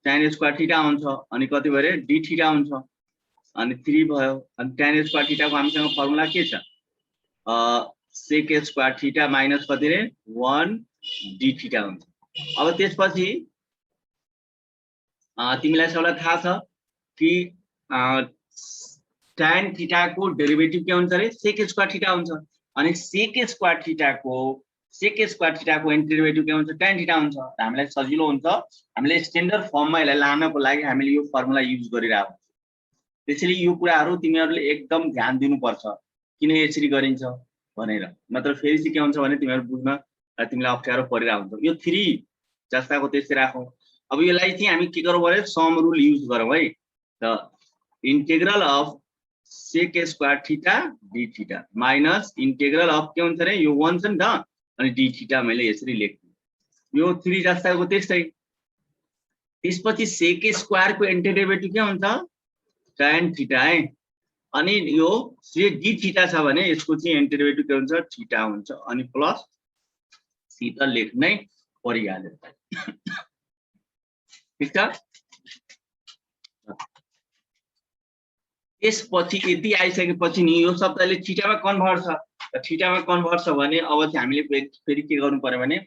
tan² थीटा हुन्छ अनि कति भरे d थीटा हुन्छ। अनि 3 भयो अनि tan स्क्वायर थीटा को हामीसँग फर्मुला के छ sec स्क्वायर थीटा माइनस कति रे 1 d थीटा हुन्छ। अब त्यसपछि तिमीलाई सबैलाई थाहा छ कि tan थीटा को डेरिभेटिभ के हुन्छ रे sec स्क्वायर थीटा हुन्छ अनि sec स्क्वायर थीटा को डेरिभेटिभ के हुन्छ tan थीटा हुन्छ। हामीलाई सजिलो हुन्छ, हामीले स्ट्यान्डर्ड फर्ममा यसलाई लानको लागि हामीले यो फर्मुला युज गरिरहेको। त्यसैले यो कुराहरु तिमीहरुले एकदम ध्यान दिनुपर्छ किन यसरी गरिन्छ भनेर, नत्र फेरि चाहिँ के हुन्छ भने तिमीहरु बुझ्न तिमीलाई अप्ठ्यारो परिरहेको हुन्छ। यो 3 जस्ताको त्यस्तै राखौं। अब यसलाई चाहिँ हामी के गरौँ भने सम रुल युज गरौँ है। त integral of sec square theta d theta minus integral of के हुन्छ रे यो 1 छ नि त अनि d थीटा मैले यसरी लेख्छु। यो 3 जस्ताको त्यस्तै। त्यसपछि sec स्क्वायर को एन्टिडेरिभेटिभ के हुन्छ tan थीटा है अनि यो sec d थीटा छ भने यसको चाहिँ एन्टिडेरिभेटिभ के हुन्छ थीटा हुन्छ अनि प्लस c त लेख्नै परिहाल्यो। ठीक छ। त्यसपछि यति आइसकेपछि नि यो शब्दले थीटामा कन्भर्ट छ। त थीटामा कन्भर्ट छ भने अब चाहिँ हामीले फेरि के गर्नु पर्यो भने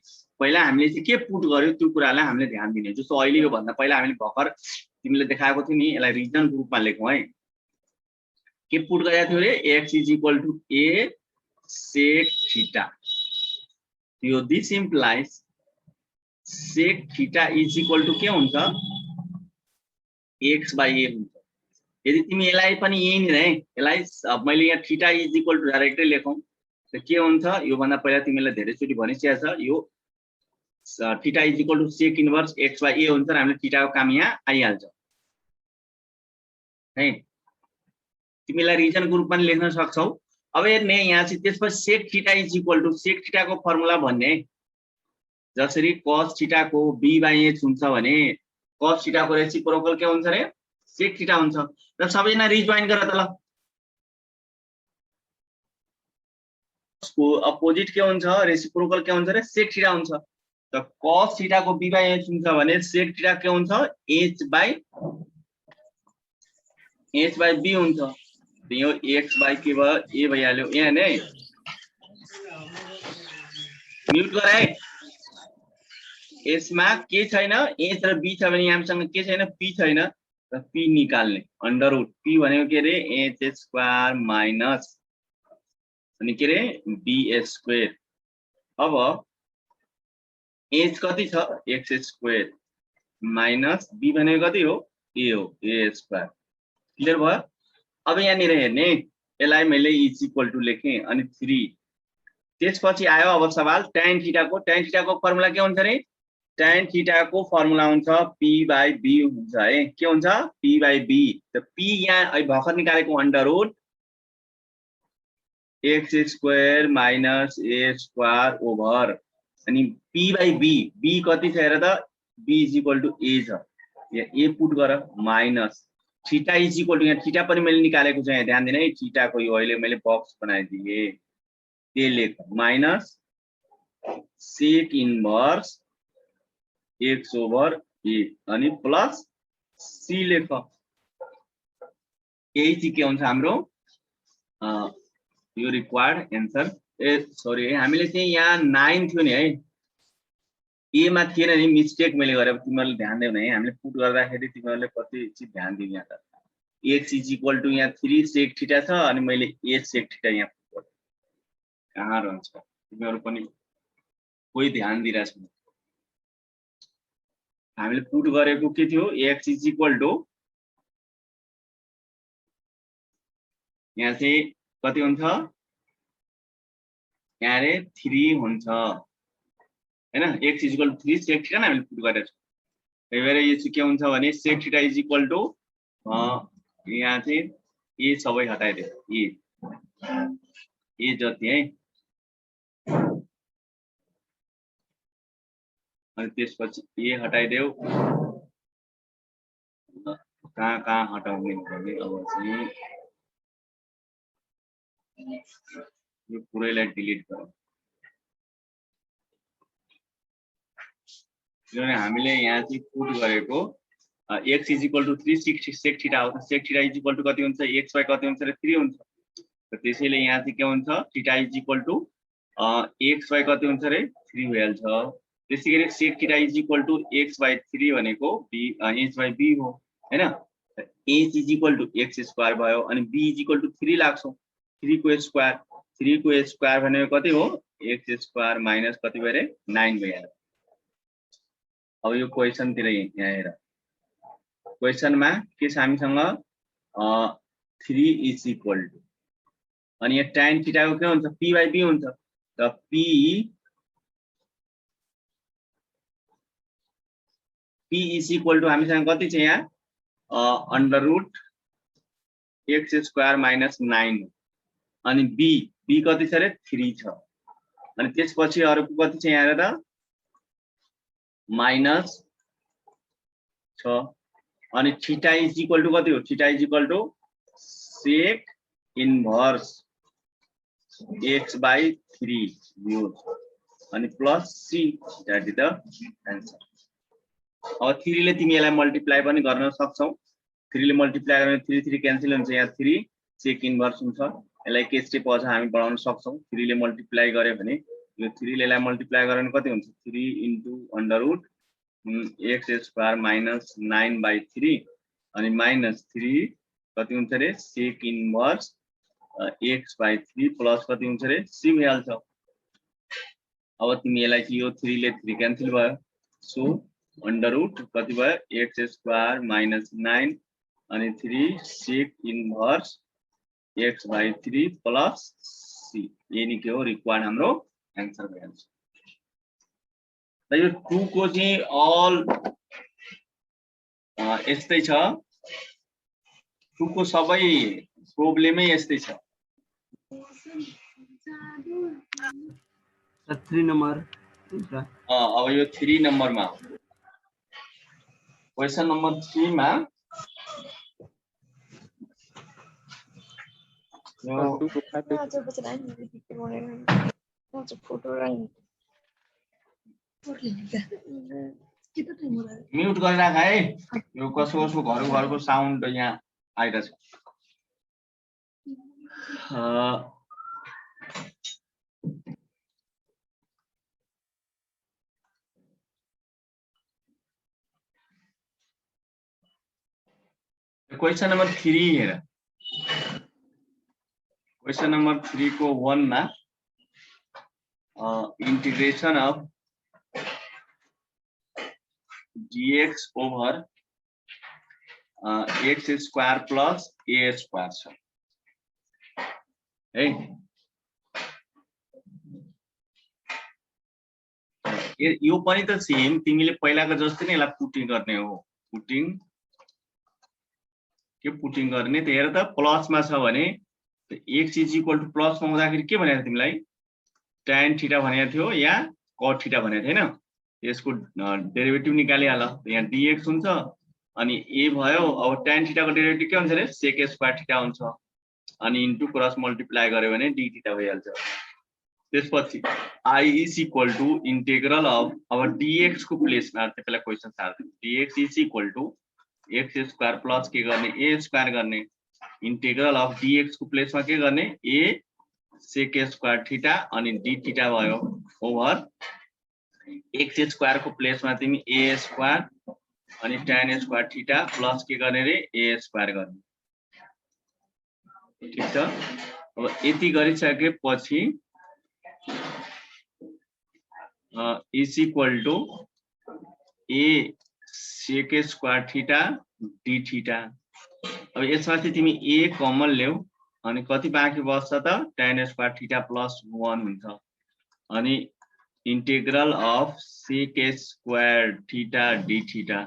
पहिला हामीले चाहिँ के पुट गर्यो त्यो कुरालाई हामीले ध्यान दिने। जस्तो अहिले यो भन्दा पहिला हामीले भर्खर तिमीले देखाएको थियो नि यसलाई रिजन रूपमा लेखौं है। के पुट गरेको थियो रे x = a sec थीटा। यो दिस इम्प्लाइज sec थीटा = के हुन्छ x/a हुन्छ। यदि तिमी यसलाई पनि यही नि रे यसलाई मैले यहाँ थीटा = डाइरेक्टली लेखौं त के हुन्छ यो भन्दा पहिला तिमीलाई धेरै चोटी भनिसकेको छ यो थीटा = sec इन्भर्स x/a हुन्छ र हामीले थीटा को काम यहाँ आइहाल्छ है। तिमीलाई रिजनको रूपमा लेख्न सक्छौ। अब हेर्ने यहाँ चाहिँ त्यसपछि sec थीटा = sec थीटा को फर्मुला भन्ने जसरी cos थीटा को b/h हुन्छ भने cos थीटा को रेसिप्रोकल के हुन्छ रे sec थीटा हुन्छ। र सबैजना रिजोइन गर त ल। को अपोजिट के हुन्छ रेसिप्रोकल के हुन्छ रे sec थीटा हुन्छ। त cos थीटा को b/h हुन्छ भने sec थीटा के हुन्छ h/b हुन्छ। त यो x/k भयो a भइहाल्यो यहाँ नै म्युट गर है। यसमा के छैन h र b छ भने हामीसँग के छैन p छैन र p निकाल्ने अंडर रूट p भनेको के रे h² माइनस अनि के रे b²। अब h कति छ x² माइनस b भनेको कति हो a हो a²। क्लियर भयो। अब यहाँ निर हेर्ने यसलाई मैले = लेखे अनि 3। त्यसपछि आयो अब सवाल tan थीटा को फर्मुला के हुन्छ रे tan थीटा को फर्मुला हुन्छ p/b हुन्छ है। के हुन्छ p/b। त p यहाँ भर्खर निकालेको under route x² minus a² over अनि p/b b कति छ हेर त b = a छ यहाँ a पुट गर माइनस थीटा यहाँ थीटा पनि मैले निकालेको छु यहाँ ध्यान दिनु है। थीटा को यो अहिले मैले बक्स बनाइदिए त्यो लेख माइनस sec इन्भर्स x/a अनि प्लस c लेख। यही चाहिँ के हुन्छ हाम्रो यो रिक्वायर्ड एन्सर। सरी हामीले चाहिँ यहाँ 9 थियो नि है ए मा थिएन नि मिस्टेक मैले गरे। तिमीहरुले ध्यान दिनु है हामीले पुट गर्दाखेरि तिमीहरुले कति चाहिँ ध्यान दिनु यहाँ त x = यहाँ 3 sec थीटा छ अनि मैले a sec थीटा यहाँ पुट गरे। कहाँ रहन्छ तिमीहरु पनि कोही ध्यान दिइरा छैन। हामीले पुट गरेको के थियो x = यहाँ चाहिँ कति हुन्छ यहाँ रे 3 हुन्छ हैन x = 3 sec थीटा हामीले पुट गरेको छ। त्यही भएर यो चाहिँ के हुन्छ भने sec थीटा = यहाँ चाहिँ a सबै हटाइदियो a जति है अनि त्यसपछि a हटाइदेऊ कहाँ हटाउने भने अब चाहिँ यो पुरैलाई डिलिट गरौँ। किनभने हामीले यहाँ चाहिँ पुट गरेको x is equal to 3 sec theta हो त sec theta is equal to कति हुन्छ x बाइ कति हुन्छ र 3 हुन्छ र त्यसैले यहाँ चाहिँ के हुन्छ theta is equal to x by कति हुन्छ रे 3 भइहाल्छ त्यसैगरी sec theta is equal to x by 3 भनेको b h बाइ b हो हैन h is equal to x square भयो अनि b इज इक्वल टु 3 लाग्छौ 3 को स्क्वायर भनेको कति हो x स्क्वायर माइनस कति भयो रे 9 भइहाल्यो अब यो क्वेशन तिर यहाँ हेर क्वेशनमा के छ हामीसँग 3 इज इक्वल टु अनि यहाँ tan थीटा को के हुन्छ p बाइ b हुन्छ त p इज इक्वल टु हामीसँग कति छ यहाँ under root x square minus 9 अनि b कति छ रे 3 छ अनि त्यसपछि अरुको कति छ यहाँ हेर माइनस छ अनि थीटा इज इक्वल टु कति हो theta is equal to sec inverse x by 3 न्यूज अनि plus c that is the answer अब 3 ले तिमी यसलाई मल्टिप्लाई पनि गर्न सक्छौ 3 ले मल्टिप्लाई गर्ने 3 3 क्यान्सल हुन्छ यहाँ 3 सेक इन्भर्स हुन्छ यसलाई के स्टेप अझ हामी बढाउन सक्छौ 3 ले मल्टिप्लाई गरे भने यो 3 ले यसलाई मल्टिप्लाई गर्ने कति हुन्छ 3 into under root x square minus 9 by 3 अनि माइनस 3 कति हुन्छ रे sec inverse x by 3 plus कति हुन्छ रे c भइहाल्छ अब तिमी यसलाई चाहिँ यो 3 ले 3 क्यान्सल भयो सो अंडर रुट कति भयो x स्क्वायर माइनस 9 अनि 3 sec inverse x by 3 plus c यही के हो रिक्वायर्ड हाम्रो आन्सर भइहाल्छ र यो 2 को चाहिँ अल यस्तै छ 2 को सबै प्रोब्लेमै यस्तै छ 3 नम्बर अब यो 3 नम्बरमा क्वेशन नम्बर 3 मा म्यूट गरेर राख है यो कसो घरको साउन्ड यहाँ आइरहेछ क्वेशन नंबर 3 हेर क्वेशन नंबर 3 को 1 मा integration of dx over x square plus a square छ है यो पनि त सेम तिमीले पहिलाको जस्तै नै यसलाई पुटिङ गर्ने हो पुटिङ गर्ने त हेर त प्लस मा छ भने x is equal to plus मा हुँदाखेरि के भनेको तिमीलाई tan थीटा भनेको थियो या cot थीटा भनेको थिएन यसको डेरिभेटिभ निकालिहाल यहाँ dx हुन्छ अनि a भयो अब tan थीटा को डेरिभेटिभ के हुन्छ रे sec स्क्वायर थीटा हुन्छ अनि इन्टु क्रस मल्टिप्लाई गर्यो भने d थीटा भइहाल्छ त्यसपछि I is equal to integral of अब dx को प्लेसमा त्यसलाई क्वेशन सार्दै dx is equal to x square plus के गर्ने a स्क्वायर गर्ने इंटीग्रल अफ dx को प्लेसमा के गर्ने a sec स्क्वायर थीटा अनि d थीटा भयो ओभर x स्क्वायर को प्लेसमा तिमी a स्क्वायर अनि tan स्क्वायर थीटा प्लस के गर्ने रे a स्क्वायर गर्ने ठीक छ अब यति गरिसकेपछि is equal to a sec square theta d theta अब यसमा चाहिँ तिमी a कमन ल्याऊ अनि कति बाँकी बस्छ त tan स्क्वायर थीटा प्लस 1 हुन्छ अनि integral of sec square theta d theta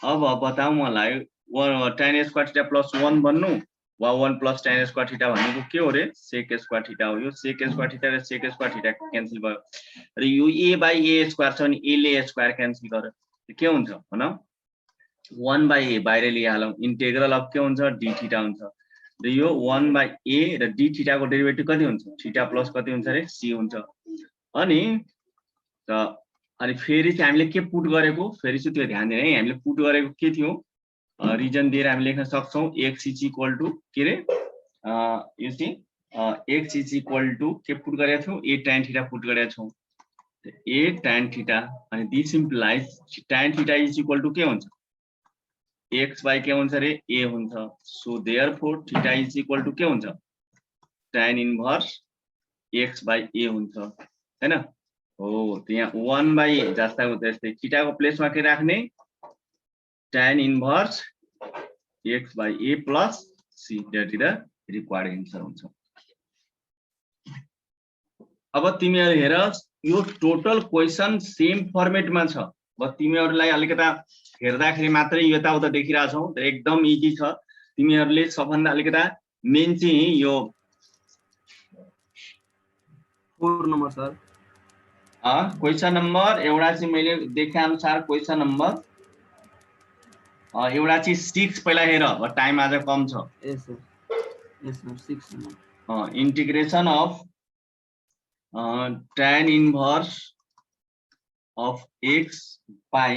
अब बताऊ मलाई tan स्क्वायर थीटा प्लस 1 भन्नु वा 1 प्लस tan स्क्वायर थीटा भनेको के हो रे sec स्क्वायर थीटा हो यो sec स्क्वायर थीटा र sec स्क्वायर थीटा क्यान्सल भयो र यो a बाइ a स्क्वायर छ अनि a ले a स्क्वायर क्यान्सल गर्यो के हुन्छ भन 1 बाइ a बाहिर लिइहालौं इंटीग्रल अफ के हुन्छ d थीटा हुन्छ र यो 1 बाइ a र d थीटा को डेरिभेटिभ कति हुन्छ थीटा प्लस कति हुन्छ रे c हुन्छ अनि फेरि चाहिँ हामीले के पुट गरेको फेरि चाहिँ त्यो ध्यान दिनु है हामीले पुट गरेको के थियो रिजन दिएर हामी लेख्न सक्छौं x इज इक्वल टु के रे यो चाहिँ x इज इक्वल टु के पुट गरेका छौं a tan थीटा पुट गरेका छौं a tan थीटा अनि this implies tan theta is equal to के हुन्छ x बाइ के हुन्छ रे a हुन्छ so therefore theta is equal to के हुन्छ tan inverse x by a हुन्छ हैन हो त्यहाँ 1 बाइ जस्ताको त्यस्तै थीटाको प्लेसमा के राख्ने tan inverse x by a plus c that is the required answer हुन्छ। अब तिमीहरु हेर यो टोटल क्वेशन सेम फर्मेटमा छ। अब तिमीहरुलाई अलिकता हेर्दाखेरि मात्रै यताउता देखिरा छौ एकदम इजी छ। तिमीहरुले सबभन्दा अलिकता मेन चाहिँ यो 4 नम्बर सर क्वेशन नम्बर एउटा चाहिँ मैले देखे अनुसार क्वेशन नम्बर एउटा चाहिँ 6 पहिला हेर टाइम आज कम छ। Yes sir 6 number integration of tan inverse of x by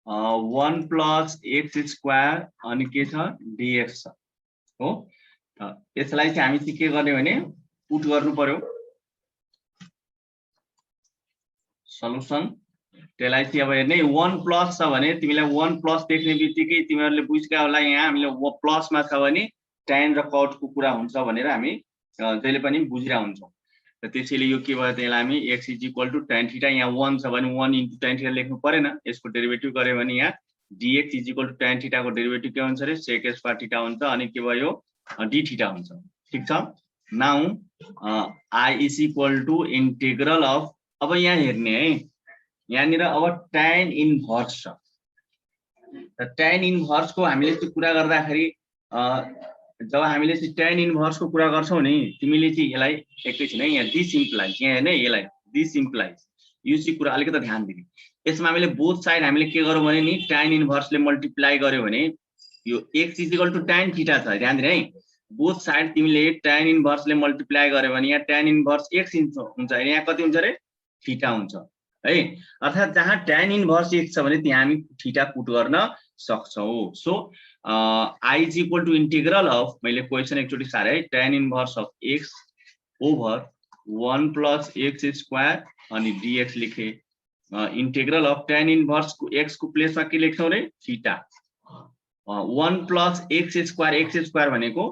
1 plus x square अनि के छ dx छ हो। यसलाई चाहिँ हामी चाहिँ के गर्ने भने पुट गर्नु पर्यो सल्युसन। त्यसलाई चाहिँ अब हेर्ने 1 प्लस छ भने तिमीलाई 1 प्लस देख्ने बित्तिकै तिमीहरुले बुझ्का होला यहाँ हामीले प्लस मा छ भने tan र cot को कुरा हुन्छ भनेर हामी जहिले पनि बुझिरा हुन्छौं। त्यसैले यो के भयो त्यसलाई हामी x is equal to tan theta यहाँ 1 छ भने 1 इन्टु tan थीटा लेख्नु परेन। यसको डेरिभेटिभ गरे भने यहाँ dx is equal to tan theta को डेरिभेटिभ के हुन्छ रे sec स्क्वायर थीटा हुन्छ अनि के भयो d थीटा हुन्छ। ठीक छ। Now I is equal to integral of अब यहाँ हेर्ने है यहाँनिर अब tan इन्भर्स छ। tan इन्भर्स को हामीले चाहिँ कुरा गर्दाखेरि जब हामीले चाहिँ tan इन्भर्स को कुरा गर्छौं नि तिमीले चाहिँ यसलाई एकैछिन है यहाँ दिस इम्प्लाइज यहाँ हेर्ने यसलाई दिस इम्प्लाइज यो चाहिँ कुरा अलिकति ध्यान दिने। यसमा हामीले बोथ साइड हामीले के गरौँ भने नि tan इन्भर्स ले मल्टिप्लाई गर्यो भने यो x is equal to tan theta छ। ध्यान दिने है बोथ साइड तिमीले tan इन्भर्स ले मल्टिप्लाई गर्यो भने यहाँ tan इन्भर्स x हुन्छ यहाँ कति हुन्छ रे थीटा हुन्छ है। अर्थात जहाँ tan इन्भर्स x छ भने त्यहाँ हामी थीटा पुट गर्न सक्छौं। So I is equal to integral of मैले क्वेशन एकचोटी सारे है tan inverse of x over 1 plus x square अनि dx लेखे इंटीग्रल अफ tan इन्भर्स को x को प्लेसमा के लेख्छौं रे थीटा 1 प्लस x स्क्वायर भनेको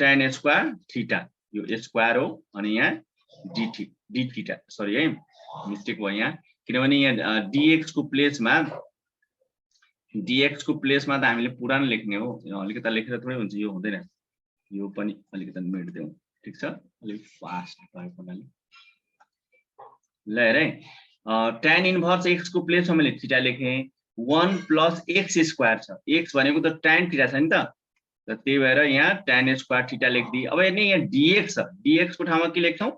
tan स्क्वायर थीटा यो स्क्वायर हो अनि यहाँ d थीटा सरी है मिस्टेक भयो यहाँ किनभने यहाँ dx को प्लेसमा त हामीले पुरानो लेख्ने हो अलिकता लेखेर थोरै हुन्छ यो हुँदैन यो पनि अलिकता मेट्देऊ। ठीक छ अलिक फास्ट भएकोले ल हेर है tan इन्भर्स x को प्लेसमा मैले थीटा लेखे 1 प्लस x स्क्वायर छ x भनेको त tan थीटा छ नि त त्यही भएर यहाँ tan स्क्वायर थीटा लेख्दी। अब हेर्ने यहाँ dx छ dx को ठाउँमा के लेख्छौं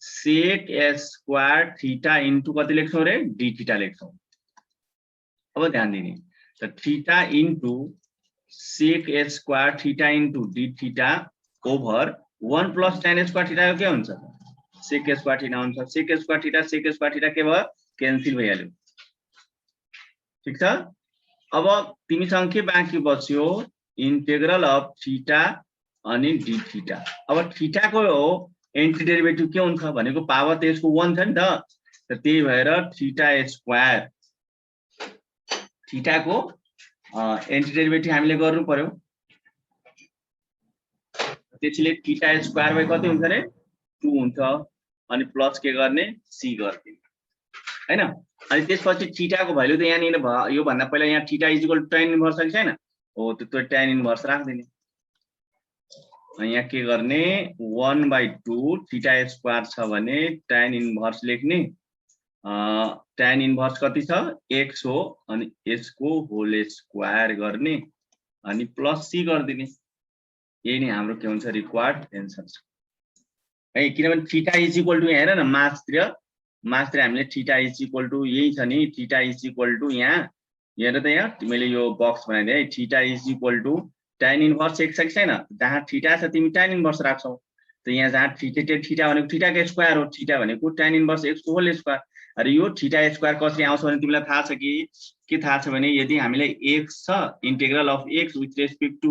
sec स्क्वायर थीटा इन्टु कति लेख्छौं रे d थीटा लेख्छौं। अब ध्यान दिने त theta into sec square theta into d theta over 1 plus tan square theta के हुन्छ sec स्क्वायर थीटा हुन्छ। sec स्क्वायर थीटा के भयो क्यान्सल भइहाल्यो। ठीक छ। अब तिमीसँग के बाँकी बस्यो इंटीग्रल अफ थीटा अनि d थीटा। अब थीटा को एन्टी डेरिभेटिभ के हुन्छ भनेको पावर त यसको 1 छ नि त त्यही भएर थीटा स्क्वायर थीटा को एन्टी डेरिभेटिभ हामीले गर्नु पर्यो। त्यसैले थीटा स्क्वायर बाइ कति हुन्छ रे 2 हुन्छ अनि प्लस के गर्ने c गर्ने हैन। अनि त्यसपछि थीटा को भ्यालु त यहाँ नि यो भन्दा पहिला यहाँ theta is equal to tan inverse छ छैन हो त्यो tan इन्भर्स राख्दिने अनि यहाँ के गर्ने 1/2 थीटा स्क्वायर छ भने tan इन्भर्स लेख्ने tan इन्भर्स कति छ x हो अनि यसको होल स्क्वायर गर्ने अनि प्लस c गर्दिने। यही नै हाम्रो के हुन्छ रिक्वायर्ड आन्सर छ है किनभने थीटा इज इक्वल टु हेर न मासतिर हामीले थीटा इज इक्वल टु यही छ नि थीटा इज इक्वल टु यहाँ हेर त यहाँ मैले यो बक्स बनाइदिए है theta is equal to tan inverse x छैन जहाँ थीटा छ तिमी tan इन्भर्स राख्छौ त यहाँ जहाँ थीटा भनेको थीटा को स्क्वायर हो थीटा भनेको tan इन्भर्स x को होल स्क्वायर अरे यो थीटा स्क्वायर कसरी आउँछ भने तिमीलाई थाहा छ कि के थाहा छ भने यदि हामीले x छ integral of x with respect to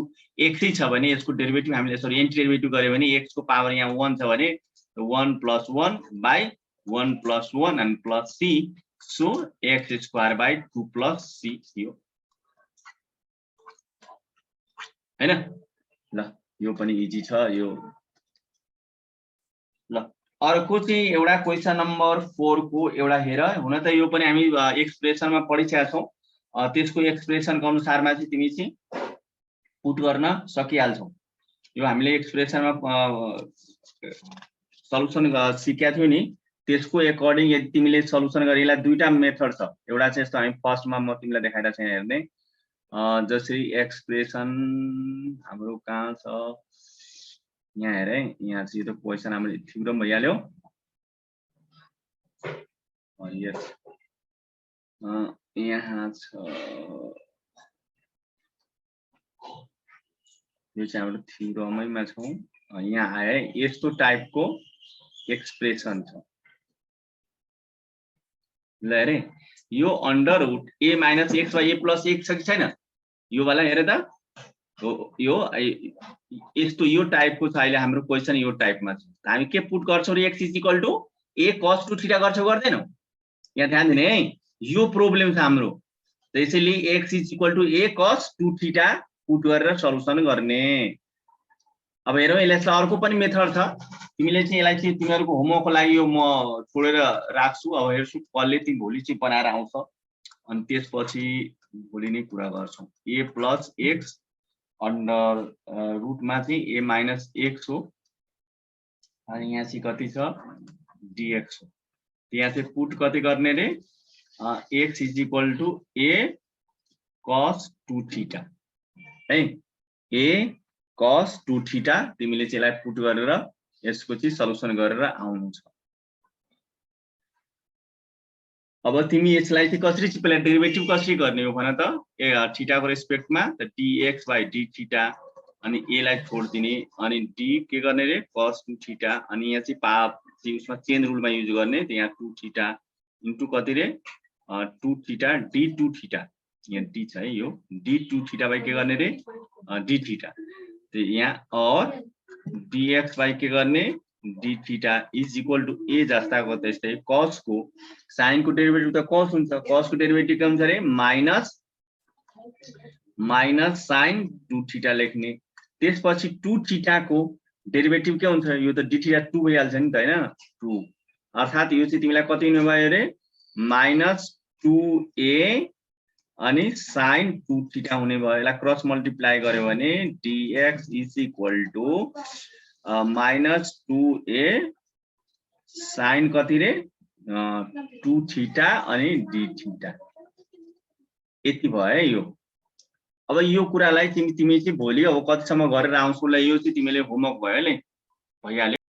x छ भने यसको डेरिभेटिभ हामीले सरी एन्टी डेरिभेटिभ गर्यो भने x को पावर यहाँ 1 छ भने 1 + 1 by 1 + 1 and plus c so x square by 2 plus c यो हैन ल यो पनि इजी छ यो ल अर्को चाहिँ एउटा क्वेशन नम्बर 4 को एउटा हेर हुन त यो पनि हामी एक्सप्रेसनमा पढिसकेका छौं त्यसको एक्सप्रेसनको अनुसारमा चाहिँ तिमी चाहिँ पुट गर्न सकिहाल्छौ यो हामीले एक्सप्रेसनमा सल्युसन सिकेका थियौ नि त्यसको अकॉर्डिङ यदि तिमीले सल्युसन गरेलाई दुईटा मेथड छ एउटा चाहिँ यस्तो हामी फर्स्टमा म तिमीलाई देखाइरा छु हेर्ने जसरी एक्सप्रेसन हाम्रो कहाँ छ यहाँ हेरे यहाँ चाहिँ यो त क्वेशन हामीले थियोरम भइहाल्यो यस यहाँ छ यो चाहिँ हाम्रो थियोरमैमा छौं यहाँ आए यस्तो टाइपको एक्सप्रेसन छ ल हेरे यो under root a minus x by a plus x छ कि छैन यो वाला हेरे त यो यस्तो यो टाइपको छ अहिले हाम्रो क्वेशन यो टाइपमा छ हामी के पुट गर्छौं x a cos 2 थीटा गर्छौ गर्दैनौ यहाँ ध्यान दिने है यो प्रब्लम छ हाम्रो त्यसैले x a cos 2 theta put गरेर सल्युसन गर्ने अब हेरौ यसलाई अर्को पनि मेथड छ तिमीले चाहिँ यसलाई चाहिँ तिमीहरुको होमवर्कको लागि यो म छोडेर राख्छु अब हेर्छु कलले तिमी भोलि चाहिँ बनाएर आउँछ अनि त्यसपछि भोलि नै कुरा गर्छौं a प्लस x अंडर रूटमा चाहिँ a माइनस x हो अनि यहाँ चाहिँ कति छ dx हो यहाँ चाहिँ पुट कति गर्ने रे x a cos 2 थीटा है a cos 2 थीटा तिमीले चाहिँ यसलाई पुट गरेर यसको चाहिँ सल्युसन गरेर आउनु छ अब तिमी यसलाई चाहिँ कसरी चाहिँ पहिला डेरिभेटिभ कसरी गर्ने हो भन त थीटा को रेस्पेक्टमा त dx बाइ d थीटा अनि a लाई छोड दिने अनि d के गर्ने रे cos 2 थीटा अनि यहाँ चाहिँ पाप चाहिँ उसमा चेन रुलमा युज गर्ने त यहाँ 2 थीटा इन्टु कति रे 2 थीटा d2 थीटा यहाँ d छ है यो d2 थीटा बाइ के गर्ने रे d थीटा तो यहाँ और dx बाइ के गर्ने d theta is equal to a जस्ताको त्यस्तै cos को sin को डेरिभेटिभ त cos हुन्छ cos को डेरिभेटिभ के हुन्छ रे माइनस sin 2 थीटा लेख्ने त्यसपछि 2 थीटा को डेरिभेटिभ के हुन्छ यो त d थीटा 2 भइहाल्छ नि त हैन 2 अर्थात यो चाहिँ तिमीलाई कति हुने भयो रे -2a अनि sin 2 थीटा हुने भयो यसलाई क्रस मल्टिप्लाई गर्यो भने dx is equal to -2a sin कति रे 2 थीटा अनि d थीटा यति भयो है यो अब यो कुरालाई तिमी चाहिँ भोलि अब कतिसम्म गरेर आउँछौ ल यो चाहिँ तिमीले होमवर्क भयो ले भइहाल्यो।